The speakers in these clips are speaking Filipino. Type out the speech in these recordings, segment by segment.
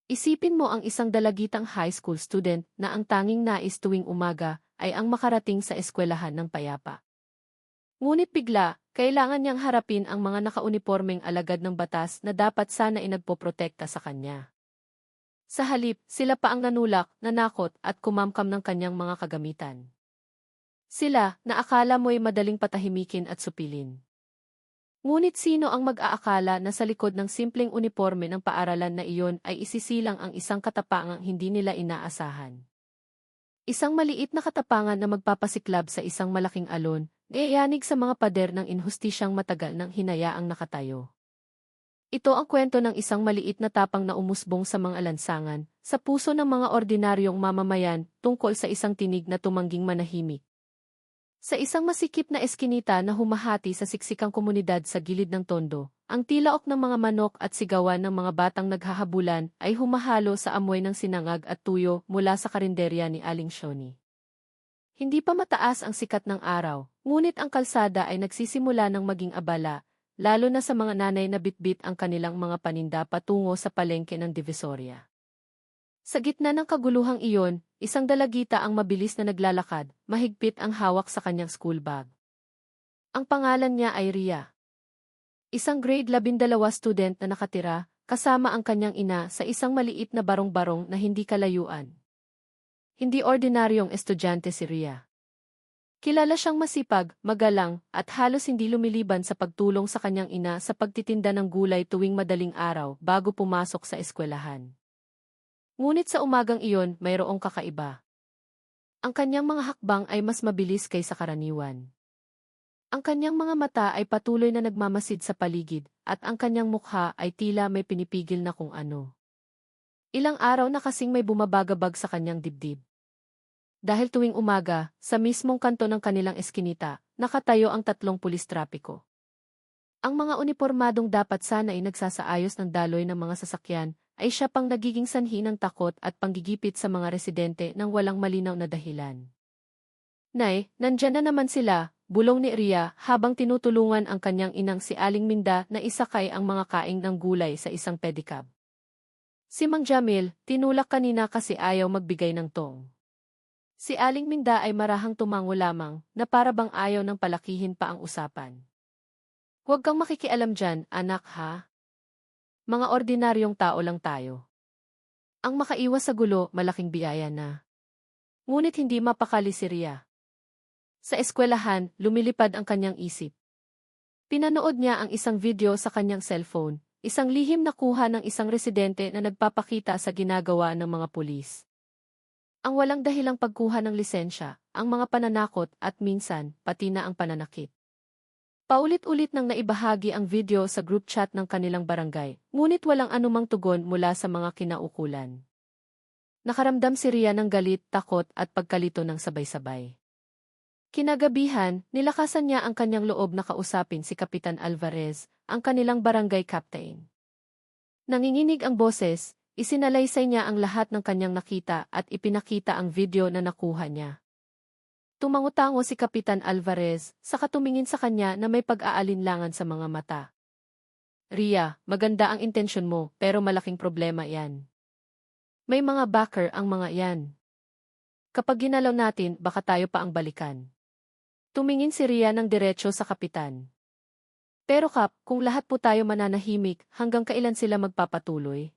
Isipin mo ang isang dalagitang high school student na ang tanging nais tuwing umaga ay ang makarating sa eskwelahan ng payapa. Ngunit bigla, kailangan niyang harapin ang mga nakaunipormeng alagad ng batas na dapat sana ay nagpoprotekta sa kanya. Sa halip, sila pa ang nanulak, nanakot at kumamkam ng kanyang mga kagamitan. Sila, na akala mo'y madaling patahimikin at supilin. Ngunit sino ang mag-aakala na sa likod ng simpleng uniporme ng paaralan na iyon ay isisilang ang isang katapangang hindi nila inaasahan? Isang maliit na katapangan na magpapasiklab sa isang malaking alon, yayanig sa mga pader ng inhustisyang matagal ng hinayaang nakatayo. Ito ang kwento ng isang maliit na tapang na umusbong sa mga lansangan, sa puso ng mga ordinaryong mamamayan tungkol sa isang tinig na tumangging manahimik. Sa isang masikip na eskinita na humahati sa siksikang komunidad sa gilid ng tondo, ang tilaok ng mga manok at sigawan ng mga batang naghahabulan ay humahalo sa amoy ng sinangag at tuyo mula sa karinderya ni Aling Shoni. Hindi pa mataas ang sikat ng araw, ngunit ang kalsada ay nagsisimula ng maging abala, lalo na sa mga nanay na bitbit ang kanilang mga paninda patungo sa palengke ng Divisoria. Sa gitna ng kaguluhang iyon, isang dalagita ang mabilis na naglalakad, mahigpit ang hawak sa kanyang school bag. Ang pangalan niya ay Ria. Isang grade 12 student na nakatira, kasama ang kanyang ina sa isang maliit na barong-barong na hindi kalayuan. Hindi ordinaryong estudyante si Ria. Kilala siyang masipag, magalang, at halos hindi lumiliban sa pagtulong sa kanyang ina sa pagtitinda ng gulay tuwing madaling araw bago pumasok sa eskwelahan. Ngunit sa umagang iyon, mayroong kakaiba. Ang kanyang mga hakbang ay mas mabilis kaysa karaniwan. Ang kanyang mga mata ay patuloy na nagmamasid sa paligid, at ang kanyang mukha ay tila may pinipigil na kung ano. Ilang araw na kasing may bumabagabag sa kanyang dibdib. Dahil tuwing umaga, sa mismong kanto ng kanilang eskinita, nakatayo ang 3 pulis trapiko. Ang mga unipormadong dapat sana ay nagsasaayos ng daloy ng mga sasakyan, ay siya pang nagiging sanhi ng takot at panggigipit sa mga residente ng walang malinaw na dahilan. Nay, nandyan na naman sila, bulong ni Ria habang tinutulungan ang kanyang inang si Aling Minda na isakay ang mga kaing ng gulay sa isang pedicab. Si Mang Jamil, tinulak kanina kasi ayaw magbigay ng tong. Si Aling Minda ay marahang tumango lamang na para bang ayaw ng palakihin pa ang usapan. Huwag kang makikialam dyan, anak ha? Mga ordinaryong tao lang tayo. Ang makaiwas sa gulo, malaking biyaya na. Ngunit hindi mapakali si Ria. Sa eskwelahan, lumilipad ang kanyang isip. Pinanood niya ang isang video sa kanyang cellphone, isang lihim na kuha ng isang residente na nagpapakita sa ginagawa ng mga pulis. Ang walang dahilang pagkuha ng lisensya, ang mga pananakot at minsan, pati na ang pananakit. Paulit-ulit nang naibahagi ang video sa group chat ng kanilang barangay, ngunit walang anumang tugon mula sa mga kinaukulan. Nakaramdam si Ria ng galit, takot at pagkalito ng sabay-sabay. Kinagabihan, nilakasan niya ang kanyang loob na kausapin si Kapitan Alvarez, ang kanilang barangay captain. Nanginginig ang boses, isinalaysay niya ang lahat ng kanyang nakita at ipinakita ang video na nakuha niya. Tumangutango si Kapitan Alvarez, saka tumingin sa kanya na may pag-aalinlangan sa mga mata. Ria, maganda ang intensyon mo, pero malaking problema yan. May mga backer ang mga yan. Kapag ginalaw natin, baka tayo pa ang balikan. Tumingin si Ria ng diretso sa kapitan. Pero Kap, kung lahat po tayo mananahimik, hanggang kailan sila magpapatuloy?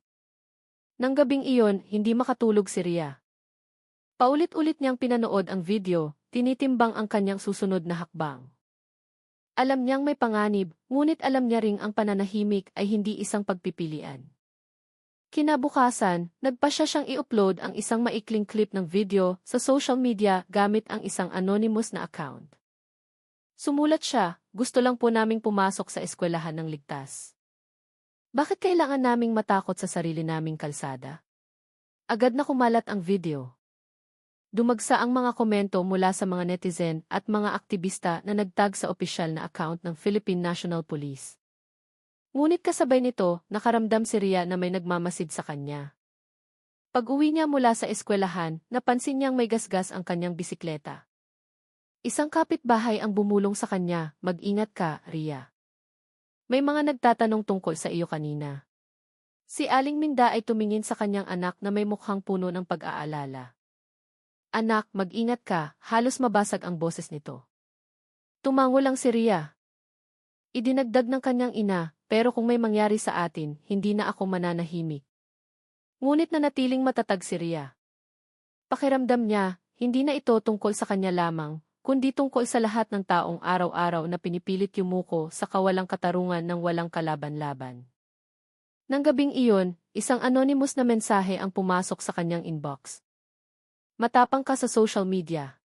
Nang gabing iyon, hindi makatulog si Ria. Paulit-ulit niyang pinanood ang video, tinitimbang ang kanyang susunod na hakbang. Alam niyang may panganib, ngunit alam niya ring ang pananahimik ay hindi isang pagpipilian. Kinabukasan, nagpasya siyang i-upload ang isang maikling clip ng video sa social media gamit ang isang anonymous na account. Sumulat siya, gusto lang po naming pumasok sa eskwelahan ng ligtas. Bakit kailangan naming matakot sa sarili naming kalsada? Agad na kumalat ang video. Dumagsa ang mga komento mula sa mga netizen at mga aktivista na nagtag sa opisyal na account ng Philippine National Police. Ngunit kasabay nito, nakaramdam si Ria na may nagmamasid sa kanya. Pag-uwi niya mula sa eskwelahan, napansin niyang may gasgas ang kanyang bisikleta. Isang kapitbahay ang bumulong sa kanya, mag-ingat ka, Ria. May mga nagtatanong tungkol sa iyo kanina. Si Aling Minda ay tumingin sa kanyang anak na may mukhang puno ng pag-aalala. Anak, mag-ingat ka, halos mabasag ang boses nito. Tumango lang si Ria. Idinagdag ng kanyang ina, pero kung may mangyari sa atin, hindi na ako mananahimik. Ngunit nanatiling matatag si Ria. Pakiramdam niya, hindi na ito tungkol sa kanya lamang, kundi tungkol sa lahat ng taong araw-araw na pinipilit yumuko sa kawalang katarungan ng walang kalaban-laban. Nang gabing iyon, isang anonymous na mensahe ang pumasok sa kanyang inbox. Matapang ka sa social media.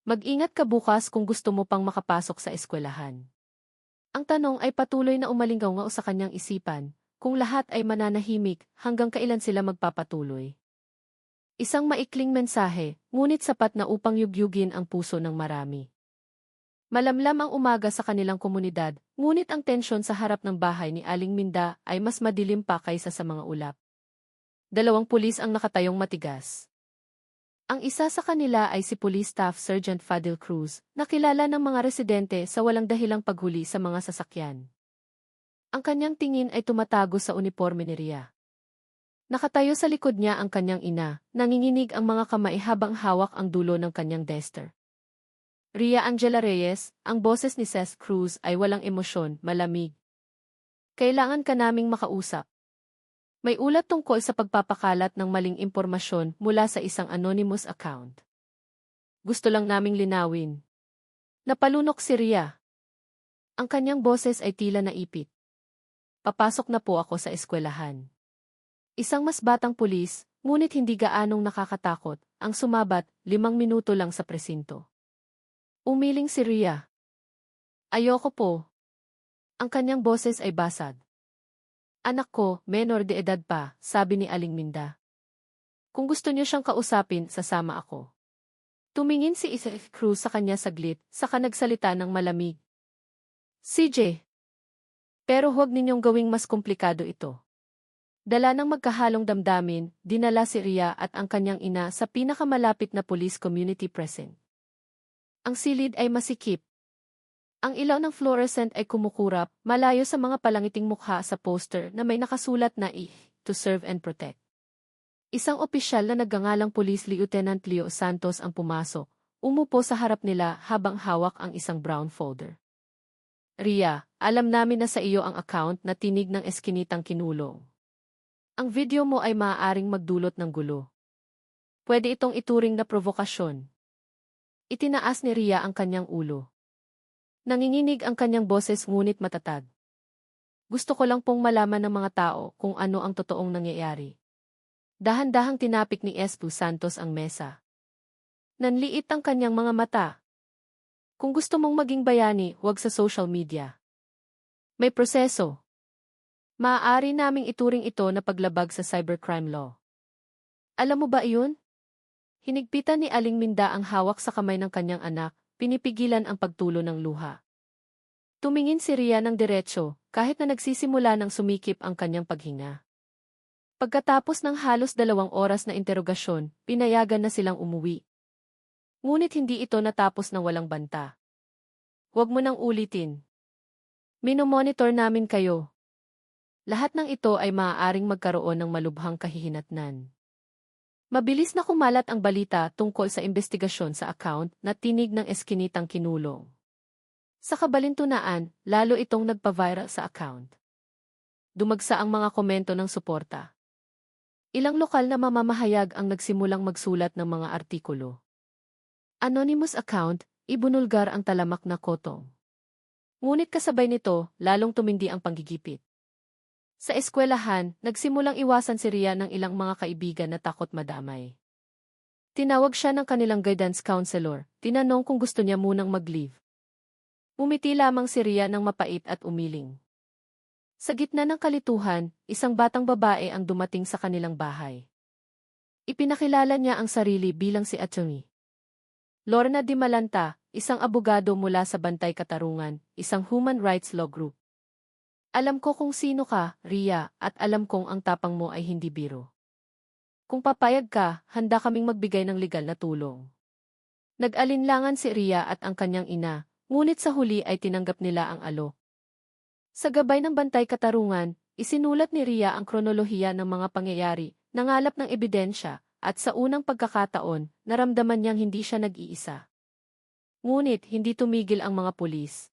Mag-ingat ka bukas kung gusto mo pang makapasok sa eskwelahan. Ang tanong ay patuloy na umalinggaw sa kanyang isipan, kung lahat ay mananahimik, hanggang kailan sila magpapatuloy. Isang maikling mensahe, ngunit sapat na upang yugyugin ang puso ng marami. Malamlam ang umaga sa kanilang komunidad, ngunit ang tensyon sa harap ng bahay ni Aling Minda ay mas madilim pa kaysa sa mga ulap. 2 pulis ang nakatayong matigas. Ang isa sa kanila ay si Police Staff Sergeant Fadil Cruz, na kilala ng mga residente sa walang dahilang paghuli sa mga sasakyan. Ang kanyang tingin ay tumatago sa uniporme ni Ria. Nakatayo sa likod niya ang kanyang ina, nanginginig ang mga kamay habang hawak ang dulo ng kanyang duster. Ria Angela Reyes, ang boses ni Seth Cruz ay walang emosyon, malamig. Kailangan ka naming makausap. May ulat tungkol sa pagpapakalat ng maling impormasyon mula sa isang anonymous account. Gusto lang naming linawin. Napalunok si Ria. Ang kanyang boses ay tila naipit. Papasok na po ako sa eskwelahan. Isang mas batang pulis, ngunit hindi gaanong nakakatakot, ang sumabat 5 minuto lang sa presinto. Umiling si Ria. Ayoko po. Ang kanyang boses ay basag. Anak ko, menor de edad pa, sabi ni Aling Minda. Kung gusto niyo siyang kausapin, sasama ako. Tumingin si Seth Cruz sa kanya saglit, saka nagsalita ng malamig. CJ. Pero huwag ninyong gawing mas komplikado ito. Dala ng magkahalong damdamin, dinala si Ria at ang kanyang ina sa pinakamalapit na police community precinct. Ang silid ay masikip. Ang ilaw ng fluorescent ay kumukurap, malayo sa mga palangiting mukha sa poster na may nakasulat na to serve and protect. Isang opisyal na nagngangalang Police Lieutenant Leo Santos ang pumasok, umupo sa harap nila habang hawak ang isang brown folder. Ria, alam namin na sa iyo ang account na tinig ng eskinitang kinulong. Ang video mo ay maaaring magdulot ng gulo. Pwede itong ituring na provokasyon. Itinaas ni Ria ang kanyang ulo. Nanginginig ang kanyang boses ngunit matatag. Gusto ko lang pong malaman ng mga tao kung ano ang totoong nangyayari. Dahan-dahang tinapik ni Espo Santos ang mesa. Nanliit ang kanyang mga mata. Kung gusto mong maging bayani, huwag sa social media. May proseso. Maaari naming ituring ito na paglabag sa cybercrime law. Alam mo ba iyon? Hinigpitan ni Aling Minda ang hawak sa kamay ng kanyang anak, pinipigilan ang pagtulo ng luha. Tumingin si Ria ng diretso, kahit na nagsisimula ng sumikip ang kanyang paghinga. Pagkatapos ng halos 2 oras na interogasyon, pinayagan na silang umuwi. Ngunit hindi ito natapos ng walang banta. Huwag mo nang ulitin. Minomonitor namin kayo. Lahat ng ito ay maaaring magkaroon ng malubhang kahihinatnan. Mabilis na kumalat ang balita tungkol sa investigasyon sa account na tinig ng eskinitang kinulong. Sa kabalintunaan, lalo itong nagpa-viral sa account. Dumagsa ang mga komento ng suporta. Ilang lokal na mamamahayag ang nagsimulang magsulat ng mga artikulo. Anonymous account, ibunulgar ang talamak na kotong. Ngunit kasabay nito, lalong tumindi ang panggigipit. Sa eskwelahan, nagsimulang iwasan si Ria ng ilang mga kaibigan na takot madamay. Tinawag siya ng kanilang guidance counselor, tinanong kung gusto niya munang mag-leave. Umiti lamang si Ria ng mapait at umiling. Sa gitna ng kalituhan, isang batang babae ang dumating sa kanilang bahay. Ipinakilala niya ang sarili bilang si Atty. Lorna Di Malanta, isang abogado mula sa Bantay Katarungan, isang human rights law group. Alam ko kung sino ka, Ria, at alam kong ang tapang mo ay hindi biro. Kung papayag ka, handa kaming magbigay ng legal na tulong. Nag-alinlangan si Ria at ang kanyang ina, ngunit sa huli ay tinanggap nila ang alok. Sa gabay ng Bantay Katarungan, Isinulat ni Ria ang kronolohiya ng mga pangyayari, nangalap ng ebidensya, at sa unang pagkakataon, naramdaman niyang hindi siya nag-iisa. Ngunit hindi tumigil ang mga pulis.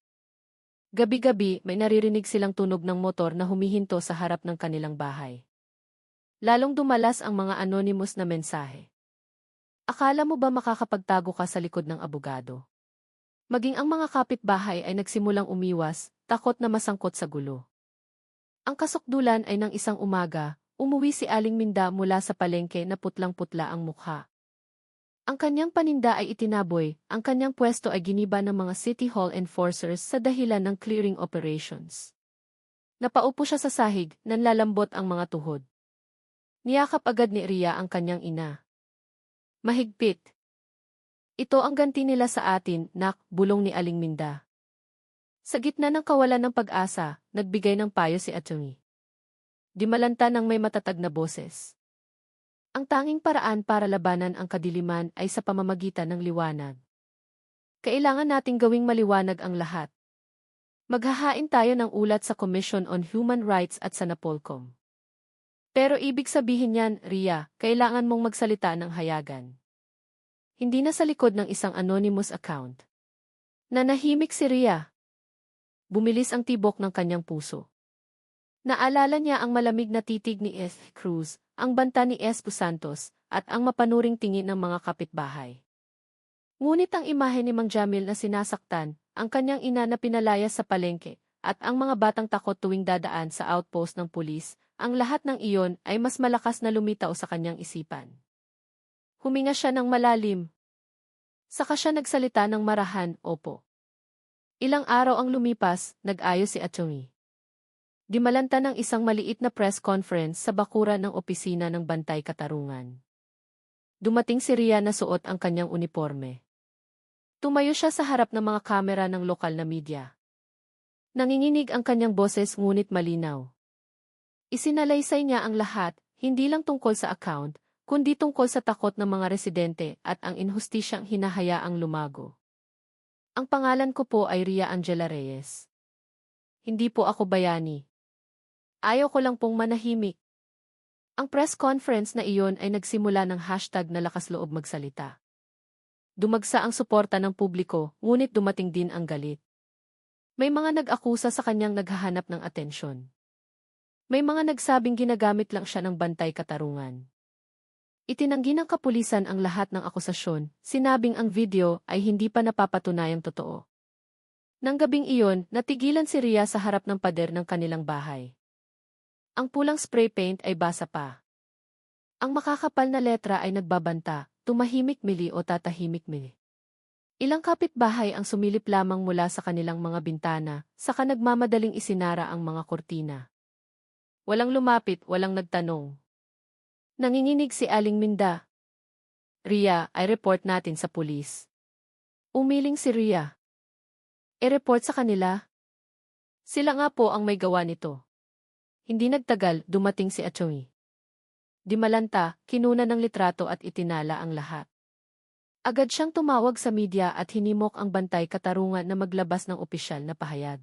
Gabi-gabi may naririnig silang tunog ng motor na humihinto sa harap ng kanilang bahay. Lalong dumalas ang mga anonymous na mensahe. Akala mo ba makakapagtago ka sa likod ng abogado? Maging ang mga kapitbahay ay nagsimulang umiwas, takot na masangkot sa gulo. Ang kasukdulan ay ng isang umaga, umuwi si Aling Minda mula sa palengke na putlang-putla ang mukha. Ang kanyang paninda ay itinaboy, ang kanyang pwesto ay giniba ng mga City Hall enforcers sa dahilan ng clearing operations. Napaupo siya sa sahig, nanlalambot ang mga tuhod. Niyakap agad ni Ria ang kanyang ina. Mahigpit. Ito ang ganti nila sa atin, nak, bulong ni Aling Minda. Sa gitna ng kawalan ng pag-asa, nagbigay ng payo si Atty. Di malanta ng may matatag na boses. Ang tanging paraan para labanan ang kadiliman ay sa pamamagitan ng liwanag. Kailangan nating gawing maliwanag ang lahat. Maghahain tayo ng ulat sa Commission on Human Rights at sa Napolcom. Pero ibig sabihin niyan, Ria, kailangan mong magsalita ng hayagan. Hindi na sa likod ng isang anonymous account. Nanahimik si Ria. Bumilis ang tibok ng kanyang puso. Naalala niya ang malamig na titig ni S. Cruz, ang banta ni S. Santos, at ang mapanuring tingin ng mga kapitbahay. Ngunit ang imahe ni Mang Jamil na sinasaktan, ang kanyang ina na pinalayas sa palengke, at ang mga batang takot tuwing dadaan sa outpost ng pulis, ang lahat ng iyon ay mas malakas na lumitaw sa kanyang isipan. Huminga siya ng malalim. Saka siya nagsalita ng marahan, opo. Ilang araw ang lumipas, nag-ayos si Atty. Di malanta ng isang maliit na press conference sa bakuran ng opisina ng Bantay Katarungan. Dumating si Ria na suot ang kanyang uniforme. Tumayo siya sa harap ng mga kamera ng lokal na media. Nanginginig ang kanyang boses ngunit malinaw. Isinalaysay niya ang lahat, hindi lang tungkol sa account, kundi tungkol sa takot ng mga residente at ang inhustisyang hinahayaang lumago. Ang pangalan ko po ay Ria Angela Reyes. Hindi po ako bayani. Ayaw ko lang pong manahimik. Ang press conference na iyon ay nagsimula ng hashtag na lakas loob magsalita. Dumagsa ang suporta ng publiko, ngunit dumating din ang galit. May mga nag-akusa sa kanyang naghahanap ng atensyon. May mga nagsabing ginagamit lang siya ng Bantay Katarungan. Itinanggi ng kapulisan ang lahat ng akusasyon, sinabing ang video ay hindi pa napapatunayang totoo. Nang gabing iyon, natigilan si Ria sa harap ng pader ng kanilang bahay. Ang pulang spray paint ay basa pa. Ang makakapal na letra ay nagbabanta, tumahimik mili o tatahimik mili. Ilang kapitbahay ang sumilip lamang mula sa kanilang mga bintana, saka nagmamadaling isinara ang mga kortina. Walang lumapit, walang nagtanong. Nanginginig si Aling Minda. Ria, ay report natin sa pulis. Umiling si Ria. I-report sa kanila? Sila nga po ang may gawa nito. Hindi nagtagal, dumating si Atty. Di malanta, kinuna ng litrato at itinala ang lahat. Agad siyang tumawag sa media at hinimok ang Bantay Katarungan na maglabas ng opisyal na pahayag.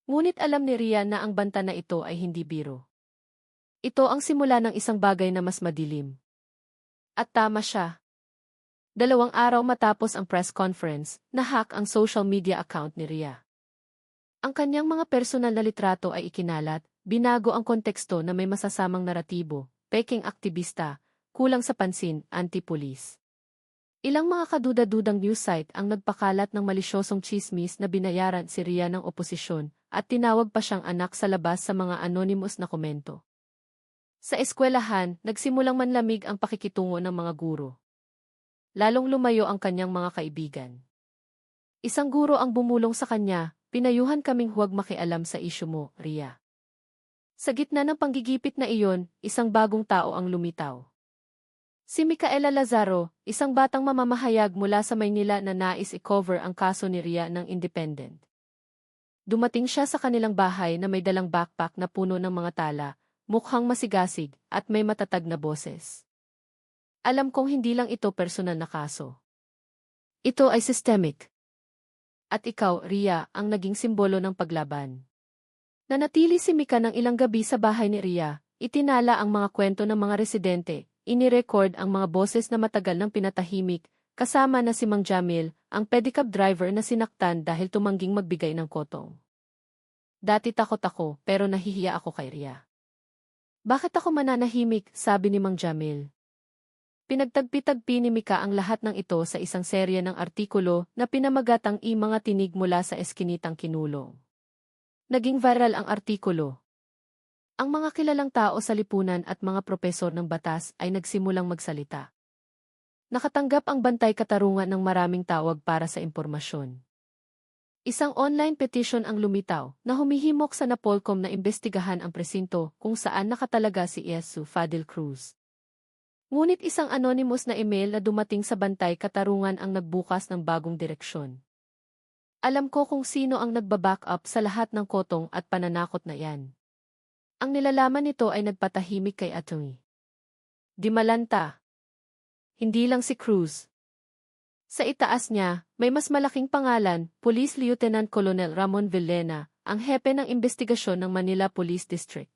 Ngunit alam ni Ria na ang banta na ito ay hindi biro. Ito ang simula ng isang bagay na mas madilim. At tama siya. 2 araw matapos ang press conference, nahack ang social media account ni Ria. Ang kanyang mga personal na litrato ay ikinalat, binago ang konteksto na may masasamang naratibo, peking aktivista, kulang sa pansin, anti-police. Ilang mga kaduda-dudang news site ang nagpakalat ng malisyosong chismis na binayaran si Ria ng oposisyon at tinawag pa siyang anak sa labas sa mga anonymous na komento. Sa eskwelahan, nagsimulang manlamig ang pakikitungo ng mga guro. Lalong lumayo ang kanyang mga kaibigan. Isang guro ang bumulong sa kanya, pinayuhan kaming huwag makialam sa isyu mo, Ria. Sa gitna ng panggigipit na iyon, isang bagong tao ang lumitaw. Si Micaela Lazaro, isang batang mamamahayag mula sa Maynila na nais i-cover ang kaso ni Ria ng Independent. Dumating siya sa kanilang bahay na may dalang backpack na puno ng mga tala, mukhang masigasig, at may matatag na boses. Alam kong hindi lang ito personal na kaso. Ito ay systemic. At ikaw, Ria, ang naging simbolo ng paglaban. Nanatili si Mika ng ilang gabi sa bahay ni Ria, itinala ang mga kwento ng mga residente, inirecord ang mga boses na matagal nang pinatahimik, kasama na si Mang Jamil, ang pedicab driver na sinaktan dahil tumangging magbigay ng kotong. Dati takot ako, pero nahihiya ako kay Ria. Bakit ako mananahimik, sabi ni Mang Jamil. Pinagtagpi-tagpi ni Mika ang lahat ng ito sa isang serye ng artikulo na pinamagatang mga tinig mula sa eskinitang kinulong. Naging viral ang artikulo. Ang mga kilalang tao sa lipunan at mga propesor ng batas ay nagsimulang magsalita. Nakatanggap ang Bantay Katarungan ng maraming tawag para sa impormasyon. Isang online petition ang lumitaw na humihimok sa Napolcom na imbestigahan ang presinto kung saan nakatalaga si Iesu Fadil Cruz. Ngunit isang anonymous na email na dumating sa Bantay Katarungan ang nagbukas ng bagong direksyon. Alam ko kung sino ang nagbaback up sa lahat ng kotong at pananakot na yan. Ang nilalaman nito ay nagpatahimik kay Atty. Di Malanta. Hindi lang si Cruz. Sa itaas niya, may mas malaking pangalan, Police Lieutenant Colonel Ramon Villena, ang hepe ng investigasyon ng Manila Police District.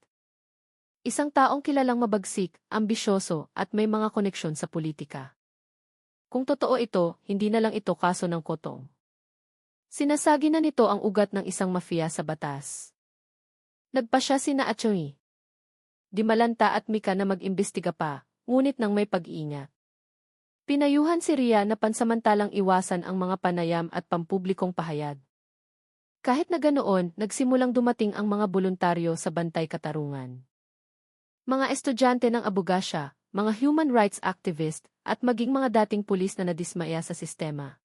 Isang taong kilalang mabagsik, ambisyoso, at may mga koneksyon sa politika. Kung totoo ito, hindi na lang ito kaso ng kotong. Sinasagi na nito ang ugat ng isang mafia sa batas. Nagpasya sina Atty. Di Malanta at Mika na mag-imbestiga pa, ngunit nang may pag-iingat. Pinayuhan si Ria na pansamantalang iwasan ang mga panayam at pampublikong pahayag. Kahit na ganoon, nagsimulang dumating ang mga voluntaryo sa Bantay Katarungan. Mga estudyante ng abogasya, mga human rights activist, at maging mga dating pulis na nadismaya sa sistema.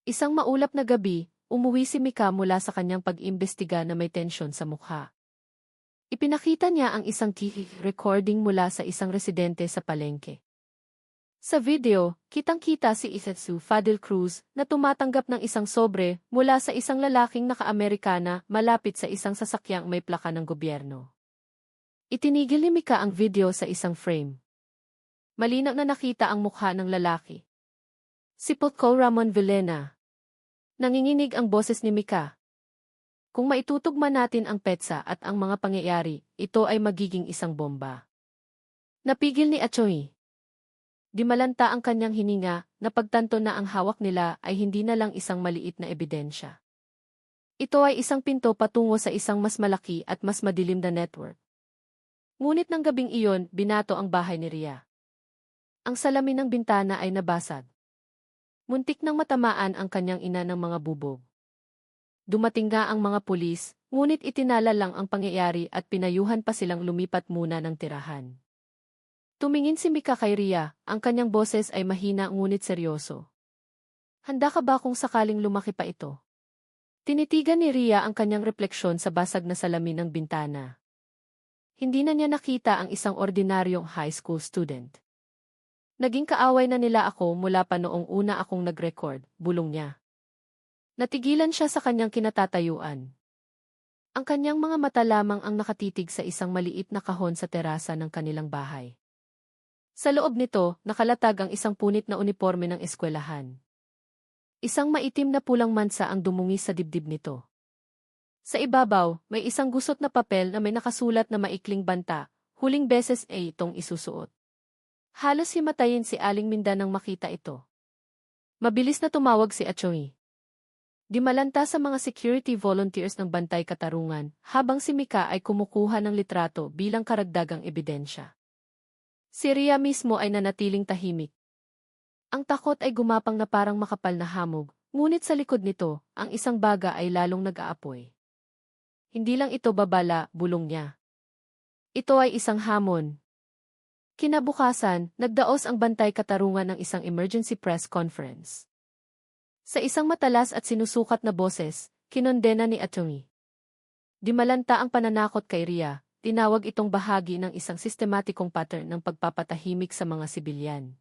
Isang maulap na gabi, umuwi si Mika mula sa kanyang pag-imbestiga na may tensyon sa mukha. Ipinakita niya ang isang recording mula sa isang residente sa palengke. Sa video, kitang-kita si Iesu Fadil Cruz na tumatanggap ng isang sobre mula sa isang lalaking naka-Amerikana malapit sa isang sasakyang may plaka ng gobyerno. Itinigil ni Mika ang video sa isang frame. Malinaw na nakita ang mukha ng lalaki. Si Polco Ramon Villena. Nanginginig ang boses ni Mika. Kung maitutugma natin ang petsa at ang mga pangyayari, ito ay magiging isang bomba. Napigil ni Atty. Di Malanta ang kanyang hininga, napagtanto na ang hawak nila ay hindi na lang isang maliit na ebidensya. Ito ay isang pinto patungo sa isang mas malaki at mas madilim na network. Ngunit ng gabing iyon, binato ang bahay ni Ria. Ang salamin ng bintana ay nabasag. Muntik nang matamaan ang kanyang ina ng mga bubog. Dumating nga ang mga pulis, ngunit itinala lang ang pangyayari at pinayuhan pa silang lumipat muna ng tirahan. Tumingin si Mika kay Ria, ang kanyang boses ay mahina ngunit seryoso. Handa ka ba kung sakaling lumaki pa ito? Tinitigan ni Ria ang kanyang refleksyon sa basag na salamin ng bintana. Hindi na niya nakita ang isang ordinaryong high school student. Naging kaaway na nila ako mula pa noong una akong nag-record, bulong niya. Natigilan siya sa kanyang kinatatayuan. Ang kanyang mga mata lamang ang nakatitig sa isang maliit na kahon sa terasa ng kanilang bahay. Sa loob nito, nakalatag ang isang punit na uniporme ng eskwelahan. Isang maitim na pulang mansa ang dumungis sa dibdib nito. Sa ibabaw, may isang gusot na papel na may nakasulat na maikling banta, huling beses ay itong isusuot. Halos himatayin si Aling Minda nang makita ito. Mabilis na tumawag si Atty. Di Malanta sa mga security volunteers ng Bantay Katarungan, habang si Mika ay kumukuha ng litrato bilang karagdagang ebidensya. Si Ria mismo ay nanatiling tahimik. Ang takot ay gumapang na parang makapal na hamog, ngunit sa likod nito, ang isang baga ay lalong nag-aapoy. Hindi lang ito babala, bulong niya. Ito ay isang hamon. Kinabukasan, nagdaos ang Bantay Katarungan ng isang emergency press conference. Sa isang matalas at sinusukat na boses, kinondena ni Atty. Di Malanta ang pananakot kay Ria, tinawag itong bahagi ng isang sistematikong pattern ng pagpapatahimik sa mga sibilyan.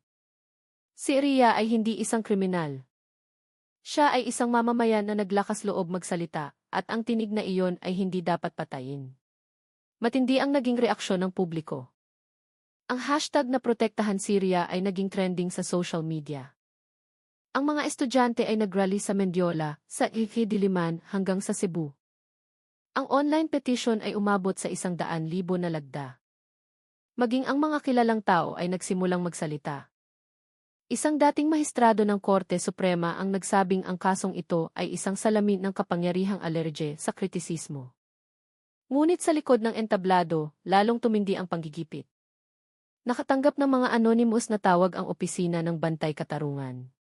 Si Ria ay hindi isang kriminal. Siya ay isang mamamayan na naglakas loob magsalita, at ang tinig na iyon ay hindi dapat patayin. Matindi ang naging reaksyon ng publiko. Ang hashtag na protektahan si Ria ay naging trending sa social media. Ang mga estudyante ay nagrally sa Mendiola, sa Diliman hanggang sa Cebu. Ang online petition ay umabot sa 100,000 na lagda. Maging ang mga kilalang tao ay nagsimulang magsalita. Isang dating mahistrado ng Korte Suprema ang nagsabing ang kasong ito ay isang salamin ng kapangyarihang alerje sa kritisismo. Ngunit sa likod ng entablado, lalong tumindi ang panggigipit. Nakatanggap ng mga anonymous na tawag ang opisina ng Bantay Katarungan.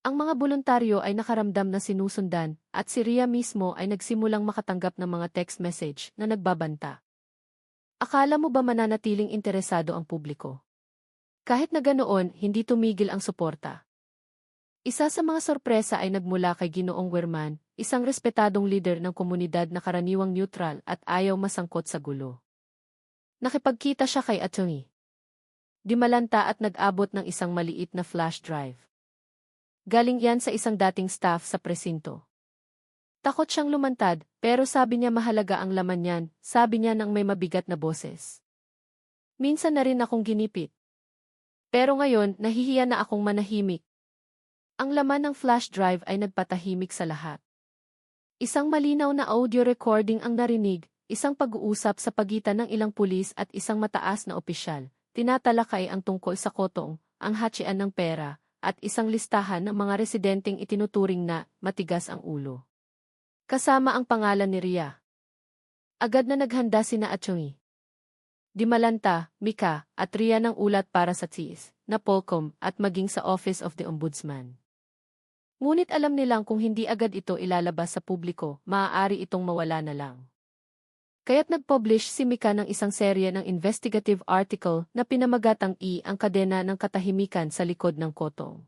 Ang mga voluntaryo ay nakaramdam na sinusundan at si Rhea mismo ay nagsimulang makatanggap ng mga text message na nagbabanta. Akala mo ba mananatiling interesado ang publiko? Kahit na ganoon, hindi tumigil ang suporta. Isa sa mga sorpresa ay nagmula kay Ginoong Werman, isang respetadong leader ng komunidad na karaniwang neutral at ayaw masangkot sa gulo. Nakipagkita siya kay Atty. Dimalanta at nag-abot ng isang maliit na flash drive. Galing yan sa isang dating staff sa presinto. Takot siyang lumantad, pero sabi niya mahalaga ang laman niyan, sabi niya nang may mabigat na boses. Minsan na rin akong ginipit. Pero ngayon, nahihiya na akong manahimik. Ang laman ng flash drive ay nagpatahimik sa lahat. Isang malinaw na audio recording ang narinig, isang pag-uusap sa pagitan ng ilang pulis at isang mataas na opisyal. Tinatalakay ang tungkol sa kotong, ang hatsian ng pera, at isang listahan ng mga residenteng itinuturing na matigas ang ulo. Kasama ang pangalan ni Rhea. Agad na naghanda sina Atty. Dimalanta, Mika, at Rhea ng ulat para sa TIS, na Polcom at maging sa Office of the Ombudsman. Ngunit alam nilang kung hindi agad ito ilalabas sa publiko, maaari itong mawala na lang. Kaya't nag-publish si Mika ng isang serye ng investigative article na pinamagatang ang kadena ng katahimikan sa likod ng kotong.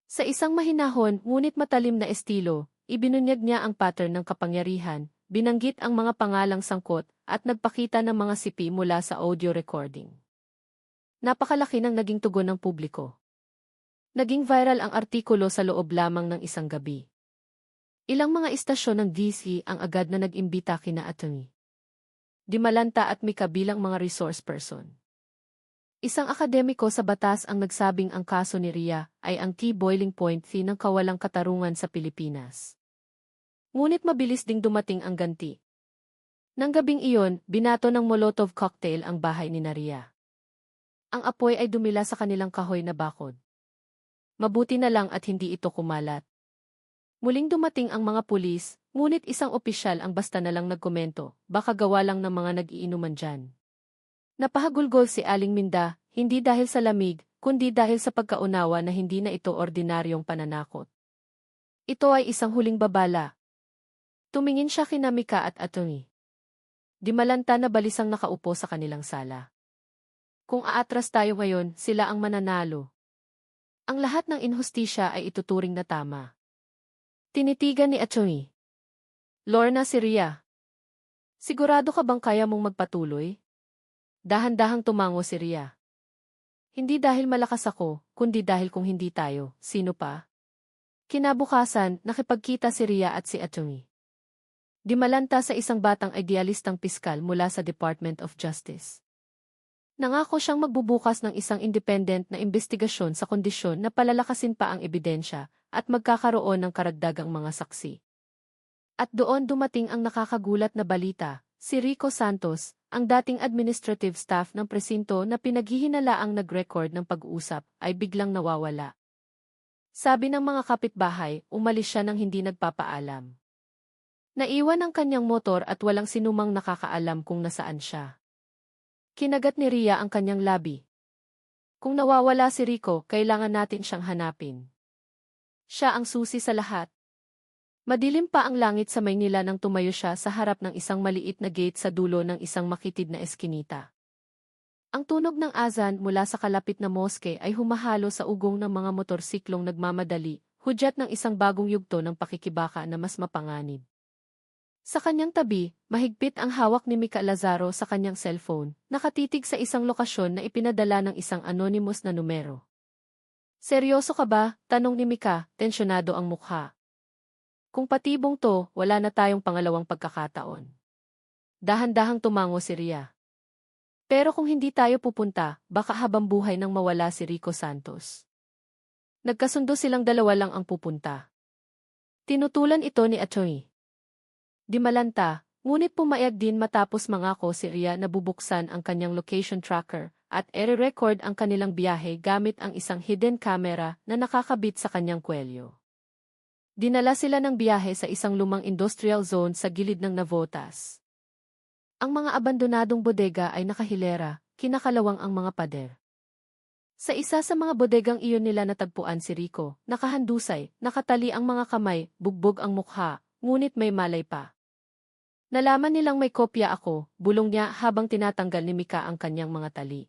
Sa isang mahinahon ngunit matalim na estilo, ibinunyag niya ang pattern ng kapangyarihan, binanggit ang mga pangalang sangkot, at nagpakita ng mga sipi mula sa audio recording. Napakalaki ng naging tugon ng publiko. Naging viral ang artikulo sa loob lamang ng isang gabi. Ilang mga istasyon ng DC ang agad na nag-imbita kina Atty. Dimalanta at Mika bilang mga resource person. Isang akademiko sa batas ang nagsabing ang kaso ni Rhea ay ang key boiling point ng kawalang katarungan sa Pilipinas. Ngunit mabilis ding dumating ang ganti. Nang gabing iyon, binato ng Molotov cocktail ang bahay ni Rhea. Ang apoy ay dumila sa kanilang kahoy na bakod. Mabuti na lang at hindi ito kumalat. Muling dumating ang mga pulis, ngunit isang opisyal ang basta na lang nagkomento, baka gawa lang ng mga nag-iinuman dyan. Napahagulgol si Aling Minda, hindi dahil sa lamig, kundi dahil sa pagkaunawa na hindi na ito ordinaryong pananakot. Ito ay isang huling babala. Tumingin siya kina Mika at Atty. Dimalanta na balisang nakaupo sa kanilang sala. Kung aatras tayo ngayon, sila ang mananalo. Ang lahat ng inhustisya ay ituturing na tama. Tinitigan ni Atty. Lorna si Rhea. Sigurado ka bang kaya mong magpatuloy? Dahan-dahang tumango si Rhea. Hindi dahil malakas ako, kundi dahil kung hindi tayo, sino pa? Kinabukasan, nakipagkita si Rhea at si Atty. Dimalanta sa isang batang idealistang piskal mula sa Department of Justice. Nangako siyang magbubukas ng isang independent na investigasyon sa kondisyon na palalakasin pa ang ebidensya at magkakaroon ng karagdagang mga saksi. At doon dumating ang nakakagulat na balita, si Rico Santos, ang dating administrative staff ng presinto na pinaghihinalaang nag-record ng pag-uusap, ay biglang nawawala. Sabi ng mga kapitbahay, umalis siya nang hindi nagpapaalam. Naiwan ang kanyang motor at walang sinumang nakakaalam kung nasaan siya. Kinagat ni Rhea ang kanyang labi. Kung nawawala si Rico, kailangan natin siyang hanapin. Siya ang susi sa lahat. Madilim pa ang langit sa Maynila nang tumayo siya sa harap ng isang maliit na gate sa dulo ng isang makitid na eskinita. Ang tunog ng azan mula sa kalapit na moske ay humahalo sa ugong ng mga motorsiklong nagmamadali, hudyat ng isang bagong yugto ng pakikibaka na mas mapanganib. Sa kanyang tabi, mahigpit ang hawak ni Mika Lazaro sa kanyang cellphone, nakatitig sa isang lokasyon na ipinadala ng isang anonymous na numero. Seryoso ka ba? Tanong ni Mika, tensyonado ang mukha. Kung patibong to, wala na tayong pangalawang pagkakataon. Dahan-dahang tumango si Rhea. Pero kung hindi tayo pupunta, baka habang buhay nang mawala si Rico Santos. Nagkasundo silang dalawa lang ang pupunta. Tinutulan ito ni Atty. Dimalanta, Ngunit pumayag din matapos mangako si Rhea na bubuksan ang kanyang location tracker at ere-record ang kanilang biyahe gamit ang isang hidden camera na nakakabit sa kanyang kwelyo. Dinala sila ng biyahe sa isang lumang industrial zone sa gilid ng Navotas. Ang mga abandonadong bodega ay nakahilera, kinakalawang ang mga pader. Sa isa sa mga bodegang iyon nila natagpuan si Rico, nakahandusay, nakatali ang mga kamay, bugbog ang mukha, ngunit may malay pa. Nalaman nilang may kopya ako, bulong niya habang tinatanggal ni Mika ang kanyang mga tali.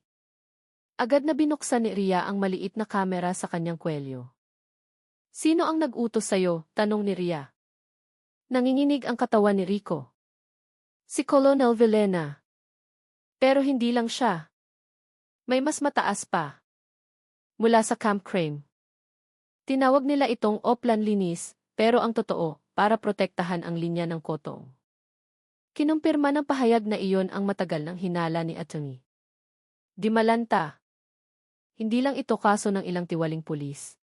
Agad na binuksan ni Rhea ang maliit na kamera sa kanyang kwelyo. Sino ang nag-utos sa'yo? Tanong ni Rhea. Nanginginig ang katawan ni Rico. Si Colonel Villena. Pero hindi lang siya. May mas mataas pa. Mula sa Camp Crane. Tinawag nila itong Oplan Linis, pero ang totoo, para protektahan ang linya ng Kotong. Kinumpirma ng pahayag na iyon ang matagal ng hinala ni Atty. Dimalanta. Hindi lang ito kaso ng ilang tiwaling pulis.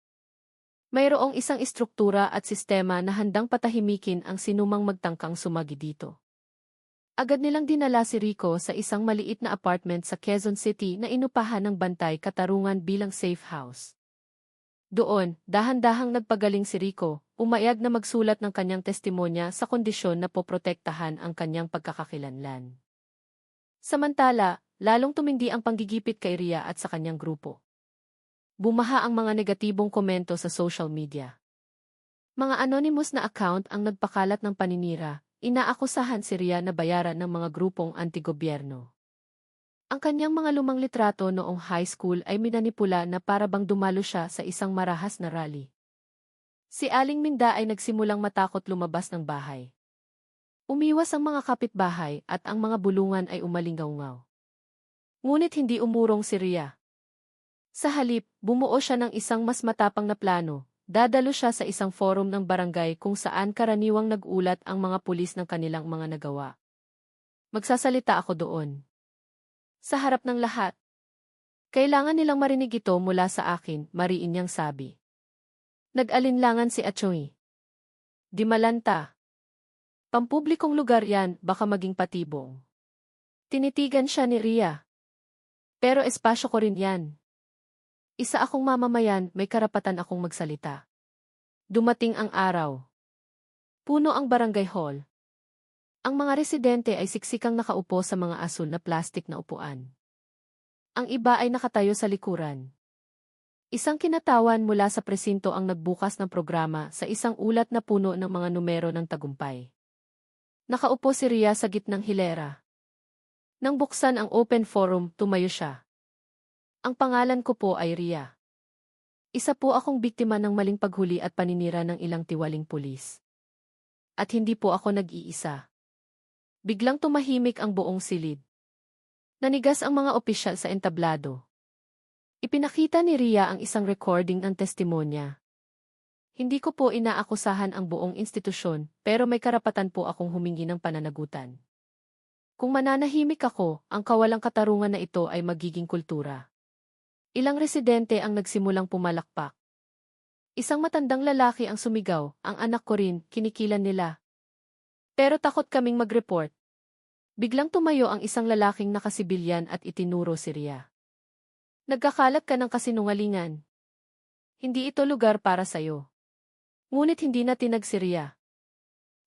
Mayroong isang istruktura at sistema na handang patahimikin ang sinumang magtangkang sumagi dito. Agad nilang dinala si Rico sa isang maliit na apartment sa Quezon City na inupahan ng bantay katarungan bilang safe house. Doon, dahan-dahang nagpagaling si Rico, umayag na magsulat ng kanyang testimonya sa kondisyon na poprotektahan ang kanyang pagkakakilanlan. Samantala, lalong tumindi ang panggigipit kay Rhea at sa kanyang grupo. Bumaha ang mga negatibong komento sa social media. Mga anonymous na account ang nagpakalat ng paninira, inaakusahan si Rhea na bayaran ng mga grupong anti-gobyerno. Ang kanyang mga lumang litrato noong high school ay minanipula na para bang dumalo siya sa isang marahas na rally. Si Aling Minda ay nagsimulang matakot lumabas ng bahay. Umiwas ang mga kapitbahay at ang mga bulungan ay umalingaw-ngaw. Ngunit hindi umurong si Rhea. Sa halip, bumuo siya ng isang mas matapang na plano. Dadalo siya sa isang forum ng barangay kung saan karaniwang nag-ulat ang mga pulis ng kanilang mga nagawa. Magsasalita ako doon. Sa harap ng lahat. Kailangan nilang marinig ito mula sa akin, mariin niyang sabi. Nag-alinlangan si Atty. Dimalanta. Pampublikong lugar yan, baka maging patibong. Tinitigan siya ni Rhea. Pero espasyo ko rin yan. Isa akong mamamayan, may karapatan akong magsalita. Dumating ang araw. Puno ang barangay hall. Ang mga residente ay siksikang nakaupo sa mga asul na plastik na upuan. Ang iba ay nakatayo sa likuran. Isang kinatawan mula sa presinto ang nagbukas ng programa sa isang ulat na puno ng mga numero ng tagumpay. Nakaupo si Rhea sa gitnang hilera. Nang buksan ang open forum, tumayo siya. Ang pangalan ko po ay Rhea. Isa po akong biktima ng maling paghuli at paninira ng ilang tiwaling pulis. At hindi po ako nag-iisa. Biglang tumahimik ang buong silid. Nanigas ang mga opisyal sa entablado. Ipinakita ni Rhea ang isang recording ng testimonya. Hindi ko po inaakusahan ang buong institusyon, pero may karapatan po akong humingi ng pananagutan. Kung mananahimik ako, ang kawalang katarungan na ito ay magiging kultura. Ilang residente ang nagsimulang pumalakpak. Isang matandang lalaki ang sumigaw, ang anak ko rin, kinikilan nila. Pero takot kaming mag-report. Biglang tumayo ang isang lalaking nakasibilyan at itinuro si Rhea. Nagkakalat ka ng kasinungalingan. Hindi ito lugar para sayo. Ngunit hindi na tinag si Rhea.